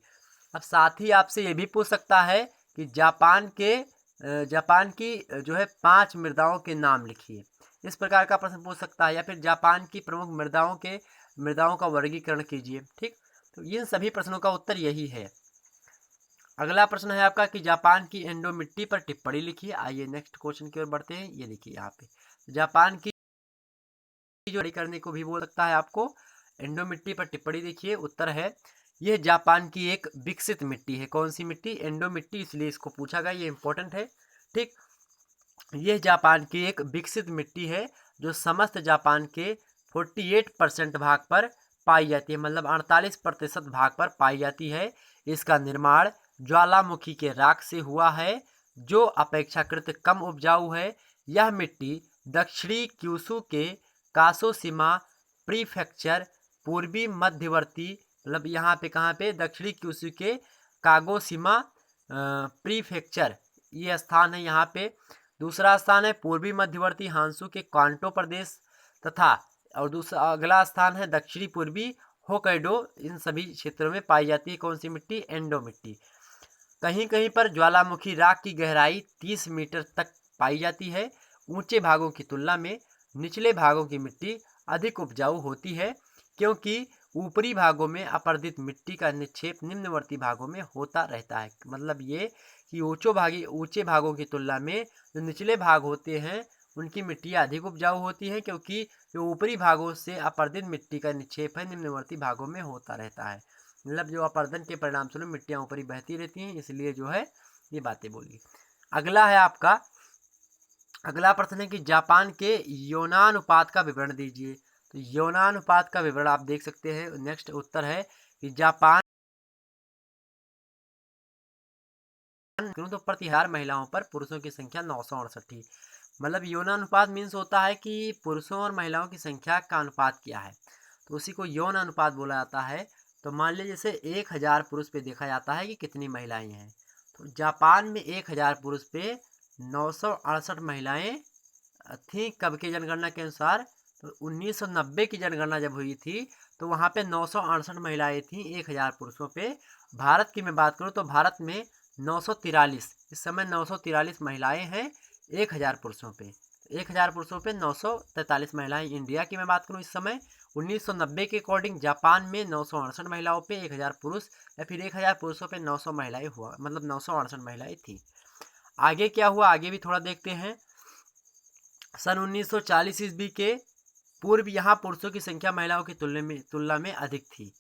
अब साथ ही आपसे ये भी पूछ सकता है कि जापान की जो है 5 मृदाओं के नाम लिखिए। इस प्रकार का प्रश्न पूछ सकता है। या फिर जापान की प्रमुख मृदाओं का वर्गीकरण कीजिए। ठीक, तो इन सभी प्रश्नों का उत्तर यही है। अगला प्रश्न है आपका कि जापान की एंडो मिट्टी पर टिप्पणी लिखिए। आइए नेक्स्ट क्वेश्चन की ओर बढ़ते हैं। ये देखिए यहाँ पे जापान की जो करने को भी बोल सकता है आपको। एंडो मिट्टी पर टिप्पणी देखिए। उत्तर है यह जापान की एक विकसित मिट्टी है। कौन सी मिट्टी? एंडो मिट्टी, इसलिए इसको पूछा गया, ये इंपॉर्टेंट है। ठीक, यह जापान की एक विकसित मिट्टी है जो समस्त जापान के 48% भाग पर पाई जाती है, मतलब 48% भाग पर पाई जाती है। इसका निर्माण ज्वालामुखी के राख से हुआ है जो अपेक्षाकृत कम उपजाऊ है। यह मिट्टी दक्षिणी क्यूशू के कासोशिमा प्रीफेक्चर, पूर्वी मध्यवर्ती, मतलब यहाँ पे कहाँ पे? दक्षिणी क्यूशू के कागोशिमा प्रीफेक्चर, ये स्थान है यहाँ पे। दूसरा स्थान है पूर्वी मध्यवर्ती हांसू के कांटो प्रदेश तथा, और दूसरा अगला स्थान है दक्षिणी पूर्वी होकैडो। इन सभी क्षेत्रों में पाई जाती है कौन सी मिट्टी? एंडो मिट्टी। कहीं कहीं पर ज्वालामुखी राख की गहराई 30 मीटर तक पाई जाती है। ऊंचे भागों की तुलना में निचले भागों की मिट्टी अधिक उपजाऊ होती है क्योंकि ऊपरी भागों में अपरदित मिट्टी का निक्षेप निम्नवर्ती भागों में होता रहता है। मतलब ये कि ऊंचे भागों की तुलना में जो निचले भाग होते हैं उनकी मिट्टियाँ अधिक उपजाऊ होती हैं क्योंकि जो ऊपरी भागों से अपरदित मिट्टी का निक्षेप है निम्नवर्ती भागों में होता रहता है। मतलब जो अपर्दन के परिणाम स्वरूप मिट्टियाँ ऊपरी बहती रहती हैं, इसलिए जो है ये बातें बोली। अगला है आपका, अगला प्रश्न है कि जापान के यौनानुपात का विवरण दीजिए। तो यौनानुपात का विवरण आप देख सकते हैं। नेक्स्ट उत्तर है कि जापान तो प्रति 1000 महिलाओं पर पुरुषों की संख्या 968 थी। मतलब यौनानुपात मीन्स होता है कि पुरुषों और महिलाओं की संख्या का अनुपात क्या है, तो उसी को यौन अनुपात बोला जाता है। तो मान लीजिए जैसे 1000 पुरुष पे देखा जाता है कि कितनी महिलाएं हैं, तो जापान में 1000 पुरुष पे 968 महिलाएं थी। कब की जनगणना के अनुसार? तो 1990 की जनगणना जब हुई थी तो वहाँ पे 968 महिलाएं थी 1000 पुरुषों पे। भारत की मैं बात करूँ तो भारत में 943, इस समय 943 महिलाएं हैं 1000 पुरुषों पे। 1000 पुरुषों पे 943 महिलाएं। इंडिया की मैं बात करूँ इस समय 1990 के अकॉर्डिंग जापान में 968 महिलाओं पे 1000 पुरुष, या फिर 1000 पुरुषों पे 900 महिलाएं हुआ, मतलब 968 महिलाएं थी। आगे क्या हुआ, आगे भी थोड़ा देखते हैं। सन 1940 ईस्वी के पूर्व यहाँ पुरुषों की संख्या महिलाओं की तुलना में अधिक थी,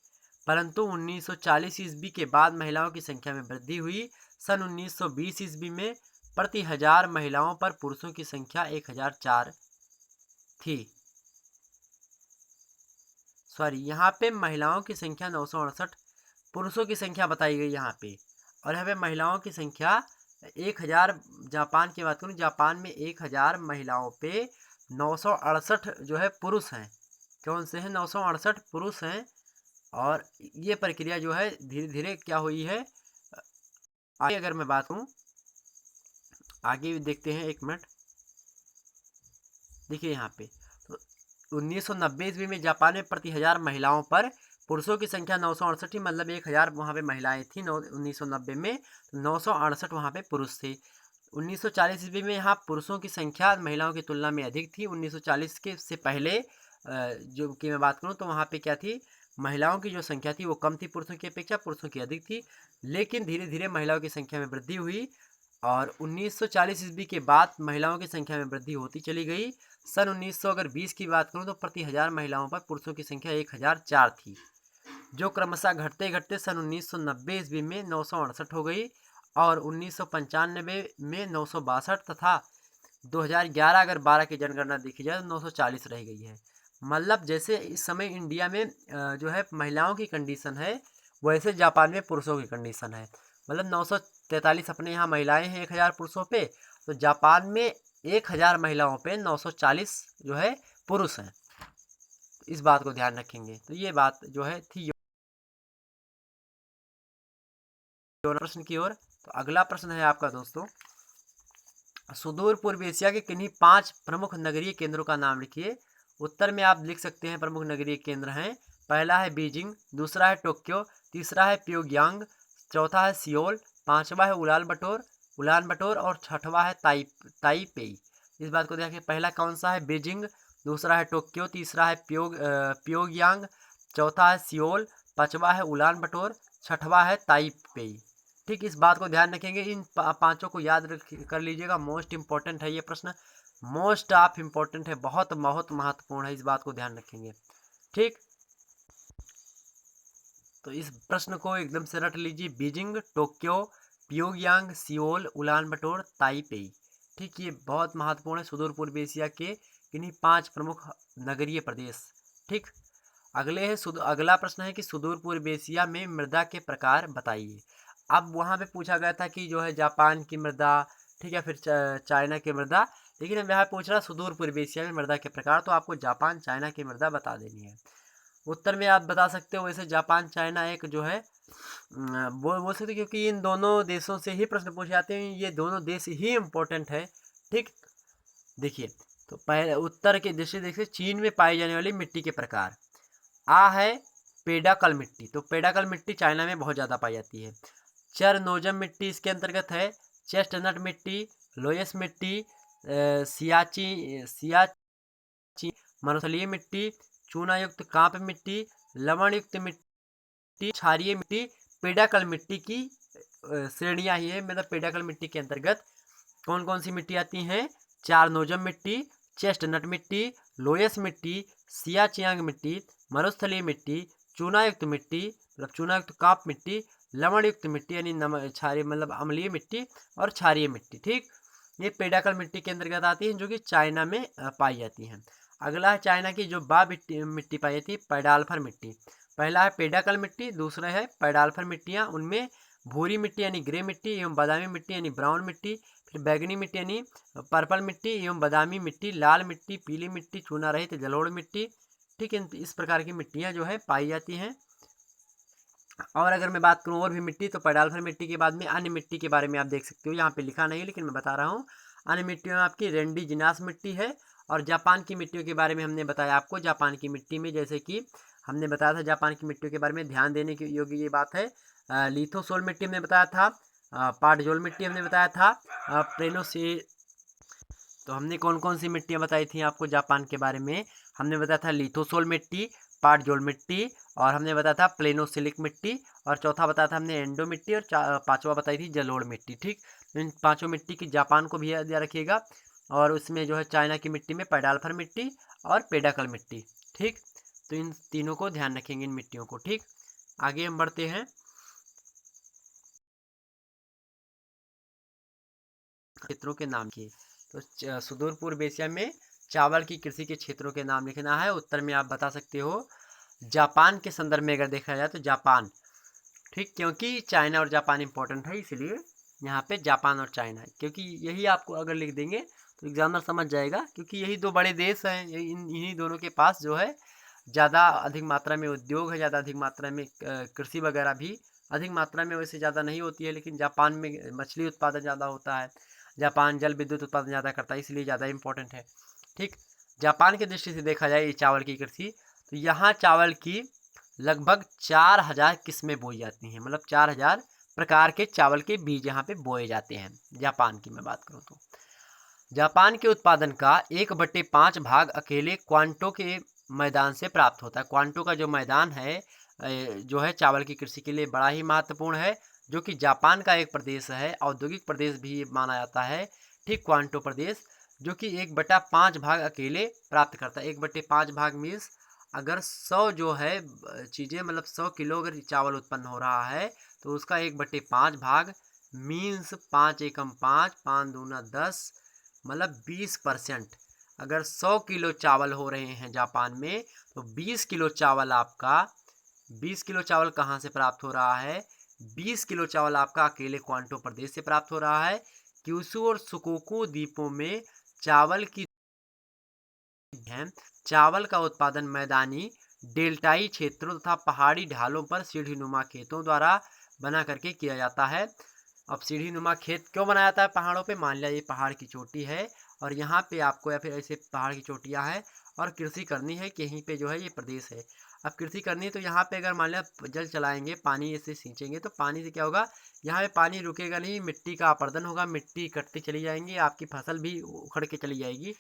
परंतु 1940 ईस्वी के बाद महिलाओं की संख्या में वृद्धि हुई। सन 1920 ईस्वी में प्रति 1000 महिलाओं पर पुरुषों की संख्या 1004 थी। सॉरी, यहाँ पे महिलाओं की संख्या 968, पुरुषों की संख्या बताई गई यहाँ पे, और यहाँ पे महिलाओं की संख्या 1000। जापान की बात करूँ, जापान में 1000 महिलाओं पे 968 जो है पुरुष हैं। कौन से हैं? 968 पुरुष हैं। और ये प्रक्रिया जो है धीरे धीरे क्या हुई है आगे, अगर मैं बात करूँ आगे भी देखते हैं। एक मिनट देखिए यहाँ पे, तो 1990 ईस्वी में जापान में प्रति 1000 महिलाओं पर पुरुषों की संख्या 968 थी, मतलब 1000 वहाँ पे महिलाएं थी 1990 में, 968 वहाँ पे पुरुष थे। 1940 ईस्वी में यहाँ पुरुषों की संख्या महिलाओं की तुलना में अधिक थी। 1940 के से पहले जो कि मैं बात करूँ तो वहाँ पे क्या थी, महिलाओं की जो संख्या थी वो कम थी पुरुषों की अपेक्षा, पुरुषों की अधिक थी। लेकिन धीरे धीरे महिलाओं की संख्या में वृद्धि हुई और 1940 ईस्वी के बाद महिलाओं की संख्या में वृद्धि होती चली गई। सन 1920 की बात करूँ तो प्रति 1000 महिलाओं पर पुरुषों की संख्या 1004 थी, जो क्रमशः घटते घटते सन 1990 ईस्वी में 968 हो गई और 1995 में 962 तथा 2011 अगर 12 की जनगणना देखी जाए तो 940 रह गई है। मतलब जैसे इस समय इंडिया में जो है महिलाओं की कंडीशन है, वैसे जापान में पुरुषों की कंडीशन है। मतलब 943 अपने यहाँ महिलाएं हैं 1000 पुरुषों पे, तो जापान में 1000 महिलाओं पे 940 जो है पुरुष हैं। इस बात को ध्यान रखेंगे। तो ये बात जो है थी प्रश्न की ओर। तो अगला प्रश्न है आपका दोस्तों, सुदूर पूर्व एशिया के किन्हीं 5 प्रमुख नगरीय केंद्रों का नाम लिखिए। उत्तर में आप लिख सकते हैं प्रमुख नगरीय केंद्र हैं। पहला है बीजिंग, दूसरा है टोक्यो, तीसरा है प्योंगयांग, चौथा है सियोल, पांचवा है उलान बटोर और छठवा है ताइपेई। इस बात को ध्यान रखें। पहला कौन सा है? बीजिंग, दूसरा है टोक्यो, तीसरा है प्योंगयांग, चौथा है सियोल, पांचवा है उलान बटोर, छठवा है ताइपेई। ठीक, इस बात को ध्यान रखेंगे, इन पांचों को याद कर लीजिएगा। मोस्ट इंपॉर्टेंट है ये प्रश्न, मोस्ट ऑफ इम्पोर्टेंट है, बहुत बहुत महत्वपूर्ण है, इस बात को ध्यान रखेंगे। ठीक, तो इस प्रश्न को एकदम से रट लीजिए। Beijing, Tokyo, Pyongyang, Seoul, Ulan बटोर, ताइपेई। ठीक, ये बहुत महत्वपूर्ण है, सुदूर पूर्व एशिया के किन्हीं 5 प्रमुख नगरीय प्रदेश। ठीक, अगला प्रश्न है कि सुदूर पूर्व एशिया में मृदा के प्रकार बताइए। अब वहाँ पे पूछा गया था कि जो है जापान की मृदा, ठीक है, फिर चाइना की मृदा, लेकिन अब यहाँ पूछ रहा सुदूर पूर्व एशिया में मृदा के प्रकार, तो आपको जापान चाइना की मृदा बता देनी है। उत्तर में आप बता सकते हो वैसे जापान चाइना एक जो है बोल सकते, क्योंकि इन दोनों देशों से ही प्रश्न पूछे जाते हैं, ये दोनों देश ही इम्पोर्टेंट है। ठीक, देखिए, तो पहले उत्तर के दृष्टि देखिए, चीन में पाई जाने वाली मिट्टी के प्रकार। आ है पेडाकल मिट्टी, तो पेडाकल मिट्टी चाइना में बहुत ज़्यादा पाई जाती है। चरनोजम मिट्टी इसके अंतर्गत है। चेस्टनट मिट्टी, लोयस मिट्टी, सियाची मरुस्थलीय मिट्टी, चूनायुक्त कांप मिट्टी, लवण युक्त मिट्टी, क्षारीय मिट्टी, पेडाकल मिट्टी की श्रेणियां ही है। मतलब पेडाकल मिट्टी के अंतर्गत कौन कौन सी मिट्टी आती हैं? चारनोजम मिट्टी, चेस्टनट मिट्टी, लोयस मिट्टी, सियाचियांग मिट्टी, मरुस्थलीय मिट्टी, चूनायुक्त मिट्टी मतलब चूनायुक्त कांप मिट्टी, लवणयुक्त मिट्टी यानी क्षारीय मतलब अम्लीय मिट्टी, और क्षारीय मिट्टी। ठीक, ये पेडाकल मिट्टी के अंतर्गत आती है, जो कि चाइना में पाई जाती हैं। अगला है चाइना की जो मिट्टी पाई जाती है, पैडाल्फर मिट्टी। पहला है पेडाकल मिट्टी, दूसरा है पैडाल्फर मिट्टियाँ, उनमें भूरी मिट्टी यानी ग्रे मिट्टी एवं बादामी मिट्टी यानी ब्राउन मिट्टी, फिर बैगनी मिट्टी यानी पर्पल मिट्टी एवं बादामी मिट्टी, लाल मिट्टी, पीली मिट्टी, चूना रहित जलोढ़ मिट्टी। ठीक है, इस प्रकार की मिट्टियाँ जो है पाई जाती हैं। और अगर मैं बात करूँ और भी मिट्टी, तो पैडाल्फर मिट्टी के बाद में अन्य मिट्टी के बारे में आप देख सकते हो, यहाँ पे लिखा नहीं है लेकिन मैं बता रहा हूँ। अन्य मिट्टियों में आपकी रेंडी जिनास मिट्टी है। और जापान की मिट्टियों के बारे में हमने बताया आपको, जापान की मिट्टी में जैसे कि हमने बताया था, जापान की मिट्टियों के बारे में ध्यान देने की योग्य ये बात है। लिथोसोल मिट्टी हमने बताया था, पाटजोल मिट्टी हमने बताया था, प्रेनोसे। तो हमने कौन कौन सी मिट्टियाँ बताई थी आपको जापान के बारे में? हमने बताया था लिथोसोल मिट्टी, पाटजोल मिट्टी, और हमने बताया था प्लेनोसिलिक मिट्टी, और चौथा बताया था हमने एंडो मिट्टी, और पांचवा बताई थी जलोढ़ मिट्टी। ठीक, तो इन पांचों मिट्टी की जापान को भी याद रखिएगा। और उसमें जो है चाइना की मिट्टी में पैडाल्फर मिट्टी और पेडाकल मिट्टी। ठीक, तो इन तीनों को ध्यान रखेंगे, इन मिट्टियों को। ठीक, आगे हम बढ़ते हैं क्षेत्रों के नाम की। तो सुदूर पूर्व एशिया में चावल की कृषि के क्षेत्रों के नाम लिखना है। उत्तर में आप बता सकते हो जापान के संदर्भ में अगर देखा जाए तो जापान। ठीक, क्योंकि चाइना और जापान इंपॉर्टेंट है, इसलिए यहाँ पे जापान और चाइना, क्योंकि यही आपको अगर लिख देंगे तो एग्जामिनर समझ जाएगा, क्योंकि यही दो बड़े देश हैं, इन्हीं दोनों के पास जो है ज़्यादा अधिक मात्रा में उद्योग है, ज़्यादा अधिक मात्रा में कृषि वगैरह भी अधिक मात्रा में वैसे ज़्यादा नहीं होती है, लेकिन जापान में मछली उत्पादन ज़्यादा होता है, जापान जल विद्युत उत्पादन ज़्यादा करता है, इसलिए ज़्यादा इंपॉर्टेंट है। ठीक, जापान की दृष्टि से देखा जाए ये चावल की कृषि, तो यहाँ चावल की लगभग 4000 किस्में बोई जाती हैं, मतलब 4000 प्रकार के चावल के बीज यहाँ पे बोए जाते हैं। जापान की मैं बात करूँ तो जापान के उत्पादन का 1/5 भाग अकेले क्वांटो के मैदान से प्राप्त होता है। क्वांटो का जो मैदान है जो है चावल की कृषि के लिए बड़ा ही महत्वपूर्ण है, जो कि जापान का एक प्रदेश है, औद्योगिक प्रदेश भी माना जाता है। ठीक, क्वांटो प्रदेश जो कि 1/5 भाग अकेले प्राप्त करता है। 1/5 भाग मीन्स अगर 100 जो है चीज़ें, मतलब 100 किलो अगर चावल उत्पन्न हो रहा है, तो उसका 1/5 भाग मीन्स 5 एकम 5, 5 दूना 10, मतलब 20%। अगर 100 किलो चावल हो रहे हैं जापान में, तो 20 किलो चावल आपका 20 किलो चावल कहाँ से प्राप्त हो रहा है? 20 किलो चावल आपका अकेले क्वांटो प्रदेश से प्राप्त हो रहा है। क्यूशू और सुकोकू द्वीपों में चावल की है। चावल का उत्पादन मैदानी डेल्टाई क्षेत्रों तथा पहाड़ी ढालों पर सीढ़ीनुमा खेतों द्वारा बना करके किया जाता है। अब सीढ़ीनुमा खेत क्यों बनाया जाता है पहाड़ों पे? मान लिया ये पहाड़ की चोटी है और यहाँ पे आपको या फिर ऐसे पहाड़ की चोटियाँ हैं और कृषि करनी है, कि यहीं पे जो है ये प्रदेश है। अब कृषि करनी है तो यहाँ पे अगर मान लिया जल चलाएंगे, पानी से सींचेंगे, तो पानी से क्या होगा, यहाँ पे पानी रुकेगा नहीं, मिट्टी का अपरदन होगा, मिट्टी कटती चली जाएंगी, आपकी फसल भी उखड़ के चली जाएगी।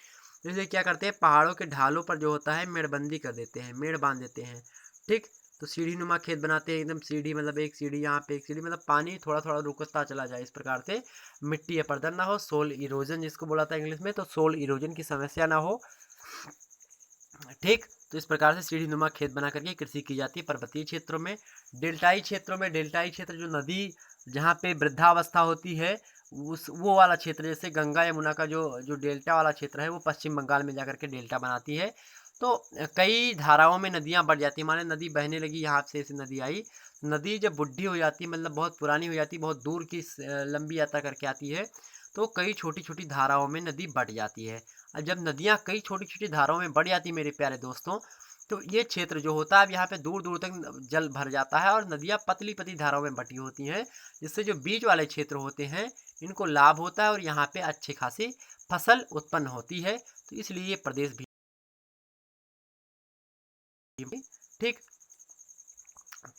तो इसलिए क्या करते हैं, पहाड़ों के ढालों पर जो होता है मेड़बंदी कर देते हैं, मेड़ बांध देते हैं। ठीक, तो सीढ़ी नुमा खेत बनाते हैं, एकदम सीढ़ी मतलब एक सीढ़ी यहाँ पे एक सीढ़ी, मतलब पानी थोड़ा थोड़ा रुकता चला जाए, इस प्रकार से मिट्टी अपरदन ना हो, सोल इरोजन जिसको बोला था इंग्लिश में, तो सोल इरोजन की समस्या ना हो। ठीक, तो इस प्रकार से सीढ़ी नुमा खेत बना करके कृषि की जाती है पर्वतीय क्षेत्रों में। डेल्टाई क्षेत्रों में, डेल्टाई क्षेत्र जो नदी जहाँ पे वृद्धावस्था होती है, उस वो वाला क्षेत्र, जैसे गंगा यमुना का जो जो डेल्टा वाला क्षेत्र है, वो पश्चिम बंगाल में जाकर के डेल्टा बनाती है। तो कई धाराओं में नदियाँ बढ़ जाती है, मान लो नदी बहने लगी, यहाँ से ऐसी नदी आई, नदी जब बुढ़ी हो जाती है, मतलब बहुत पुरानी हो जाती है, बहुत दूर की लंबी यात्रा करके आती है, तो कई छोटी छोटी धाराओं में नदी बढ़ जाती है। और जब नदियाँ कई छोटी छोटी धाराओं में बढ़ जाती है मेरे प्यारे दोस्तों, तो ये क्षेत्र जो होता है, अब यहाँ पे दूर दूर तक जल भर जाता है और नदियाँ पतली पतली धाराओं में बटी होती हैं, जिससे जो बीच वाले क्षेत्र होते हैं इनको लाभ होता है और यहाँ पे अच्छी खासी फसल उत्पन्न होती है। तो इसलिए ये प्रदेश भी, ठीक,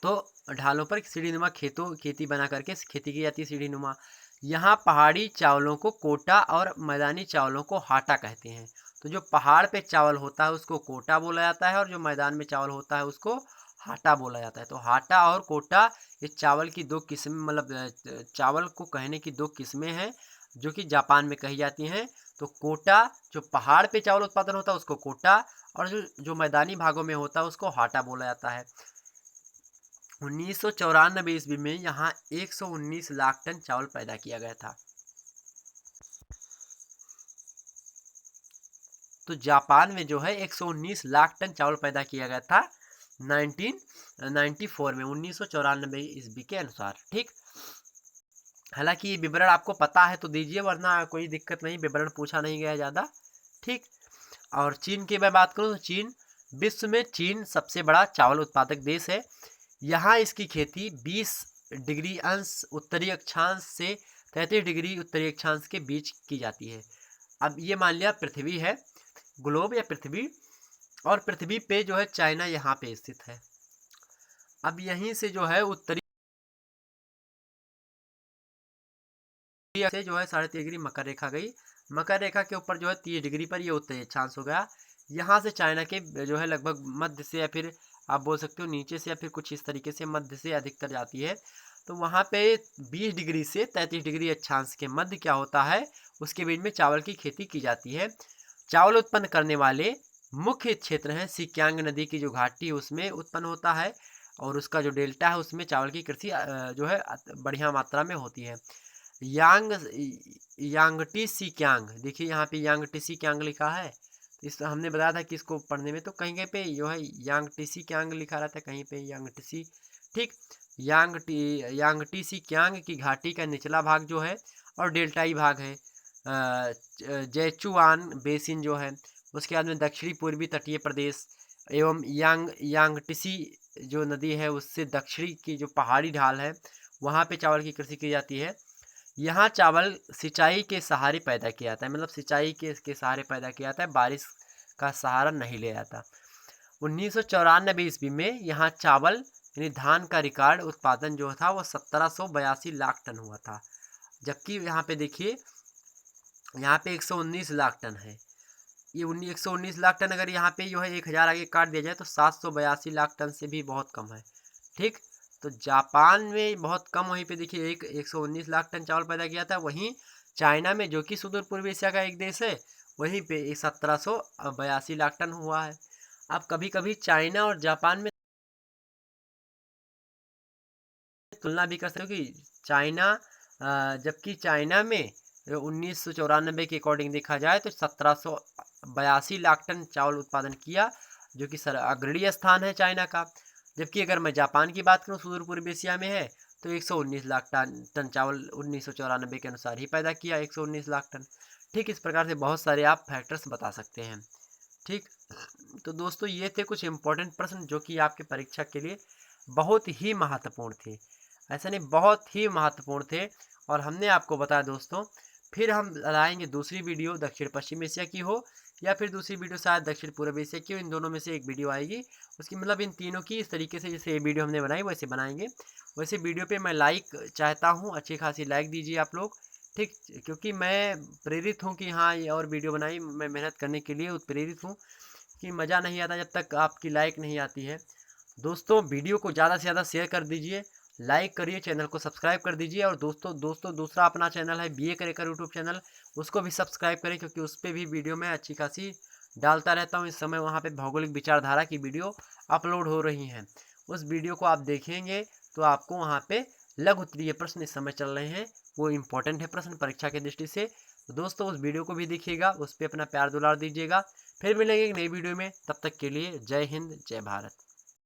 तो ढालों पर सीढ़ी नुमा खेती बना करके खेती की जाती है, सीढ़ी नुमा। यहाँ पहाड़ी चावलों को कोटा और मैदानी चावलों को हाटा कहते हैं। तो जो पहाड़ पे चावल होता है उसको कोटा बोला जाता है, और जो मैदान में चावल होता है उसको हाटा बोला जाता है। तो हाटा और कोटा ये चावल की दो किस्में, मतलब चावल को कहने की दो किस्में हैं जो कि जापान में कही जाती हैं। तो कोटा जो पहाड़ पे चावल उत्पादन होता है उसको कोटा, और जो जो मैदानी भागों में होता है उसको हाटा बोला जाता है। 1994 ईस्वी में यहाँ 119 लाख टन चावल पैदा किया गया था। तो जापान में जो है 119 लाख टन चावल पैदा किया गया था 1994 में, 1994 ईस्वी के अनुसार। ठीक, हालांकि ये विवरण आपको पता है तो दीजिए, वरना कोई दिक्कत नहीं, विवरण पूछा नहीं गया ज़्यादा। ठीक, और चीन की मैं बात करूँ तो चीन, विश्व में चीन सबसे बड़ा चावल उत्पादक देश है। यहाँ इसकी खेती 20 डिग्री अंश उत्तरी अक्षांश से 33 डिग्री उत्तरी अक्षांश के बीच की जाती है। अब ये मान लिया पृथ्वी है, ग्लोब या पृथ्वी, और पृथ्वी पे जो है चाइना यहाँ पे स्थित है। अब यहीं से जो है उत्तरी से जो है 3.5 डिग्री मकर रेखा गई, मकर रेखा के ऊपर जो है 30 डिग्री पर ये उत्तरी अक्षांश हो गया। यहाँ से चाइना के जो है लगभग मध्य से, या फिर आप बोल सकते हो नीचे से, या फिर कुछ इस तरीके से मध्य से अधिकतर जाती है। तो वहाँ पे 20 डिग्री से 33 डिग्री अक्षांश के मध्य क्या होता है, उसके बीच में चावल की खेती की जाती है। चावल उत्पन्न करने वाले मुख्य क्षेत्र हैं सिक्यांग नदी की जो घाटी है उसमें उत्पन्न होता है, और उसका जो डेल्टा है उसमें चावल की कृषि जो है बढ़िया मात्रा में होती है। यांग यांगटी सी क्यांग, देखिए यहाँ पे यांगटी सी क्यांग लिखा है, तो इस हमने बताया था कि इसको पढ़ने में तो कहीं कहीं पे जो है यांगटी सी क्यांग लिखा रहता है, कहीं पे यांगटी सी। ठीक, यांगटी सी क्यांग की घाटी का निचला भाग जो है और डेल्टाई भाग है जैचुआन बेसिन जो है, उसके बाद में दक्षिणी पूर्वी तटीय प्रदेश एवं यांगटीसी जो नदी है उससे दक्षिणी की जो पहाड़ी ढाल है वहाँ पे चावल की कृषि की जाती है। यहाँ चावल सिंचाई के सहारे पैदा किया जाता है, मतलब सिंचाई के सहारे पैदा किया जाता है, बारिश का सहारा नहीं लिया जाता। 1994 ईस्वी में यहाँ चावल यानी धान का रिकॉर्ड उत्पादन जो था वो 1782 लाख टन हुआ था, जबकि यहाँ पे देखिए यहाँ पे 119 लाख टन है। ये 119 लाख टन अगर यहाँ पे जो है 1000 आगे काट दिया जाए तो 782 लाख टन से भी बहुत कम है। ठीक, तो जापान में बहुत कम, वहीं पे देखिए 119 लाख टन चावल पैदा किया था। वहीं चाइना में जो कि सुदूर पूर्वी एशिया का एक देश है, वहीं पे 1782 लाख टन हुआ है। अब कभी कभी चाइना और जापान में तुलना भी कर सकते हो कि चाइना, जबकि चाइना में 1994 के अकॉर्डिंग देखा जाए तो 1782 लाख टन चावल उत्पादन किया, जो कि सर अग्रणी स्थान है चाइना का। जबकि अगर मैं जापान की बात करूँ सुदूर पूर्व एशिया में है तो 119 लाख टन चावल 1994 के अनुसार ही पैदा किया, 119 लाख टन। ठीक, इस प्रकार से बहुत सारे आप फैक्टर्स बता सकते हैं। ठीक, तो दोस्तों ये थे कुछ इंपॉर्टेंट प्रश्न जो कि आपके परीक्षा के लिए बहुत ही महत्वपूर्ण थे, ऐसा नहीं बहुत ही महत्वपूर्ण थे, और हमने आपको बताया दोस्तों। फिर हम लाएंगे दूसरी वीडियो दक्षिण पश्चिम एशिया की हो या फिर दूसरी वीडियो शायद दक्षिण पूर्व एशिया की, इन दोनों में से एक वीडियो आएगी। उसकी मतलब इन तीनों की इस तरीके से जैसे ये वीडियो हमने बनाई वैसे बनाएंगे। वैसे वीडियो पे मैं लाइक चाहता हूँ, अच्छी खासी लाइक दीजिए आप लोग, ठीक। क्योंकि मैं प्रेरित हूँ कि हाँ ये और वीडियो बनाई, मैं मेहनत करने के लिए प्रेरित हूँ कि मज़ा नहीं आता जब तक आपकी लाइक नहीं आती है। दोस्तों वीडियो को ज़्यादा से ज़्यादा शेयर कर दीजिए, लाइक करिए, चैनल को सब्सक्राइब कर दीजिए। और दोस्तों दूसरा अपना चैनल है बीए करेकर यूट्यूब चैनल, उसको भी सब्सक्राइब करें क्योंकि उस पर भी वीडियो मैं अच्छी खासी डालता रहता हूँ। इस समय वहाँ पे भौगोलिक विचारधारा की वीडियो अपलोड हो रही हैं, उस वीडियो को आप देखेंगे तो आपको वहाँ पे लघु उत्तरीय प्रश्न इस समय चल रहे हैं, वो इम्पोर्टेंट है प्रश्न परीक्षा की दृष्टि से। तो दोस्तों उस वीडियो को भी देखिएगा, उस पर अपना प्यार दुलार दीजिएगा। फिर मिलेंगे एक नई वीडियो में, तब तक के लिए जय हिंद जय भारत।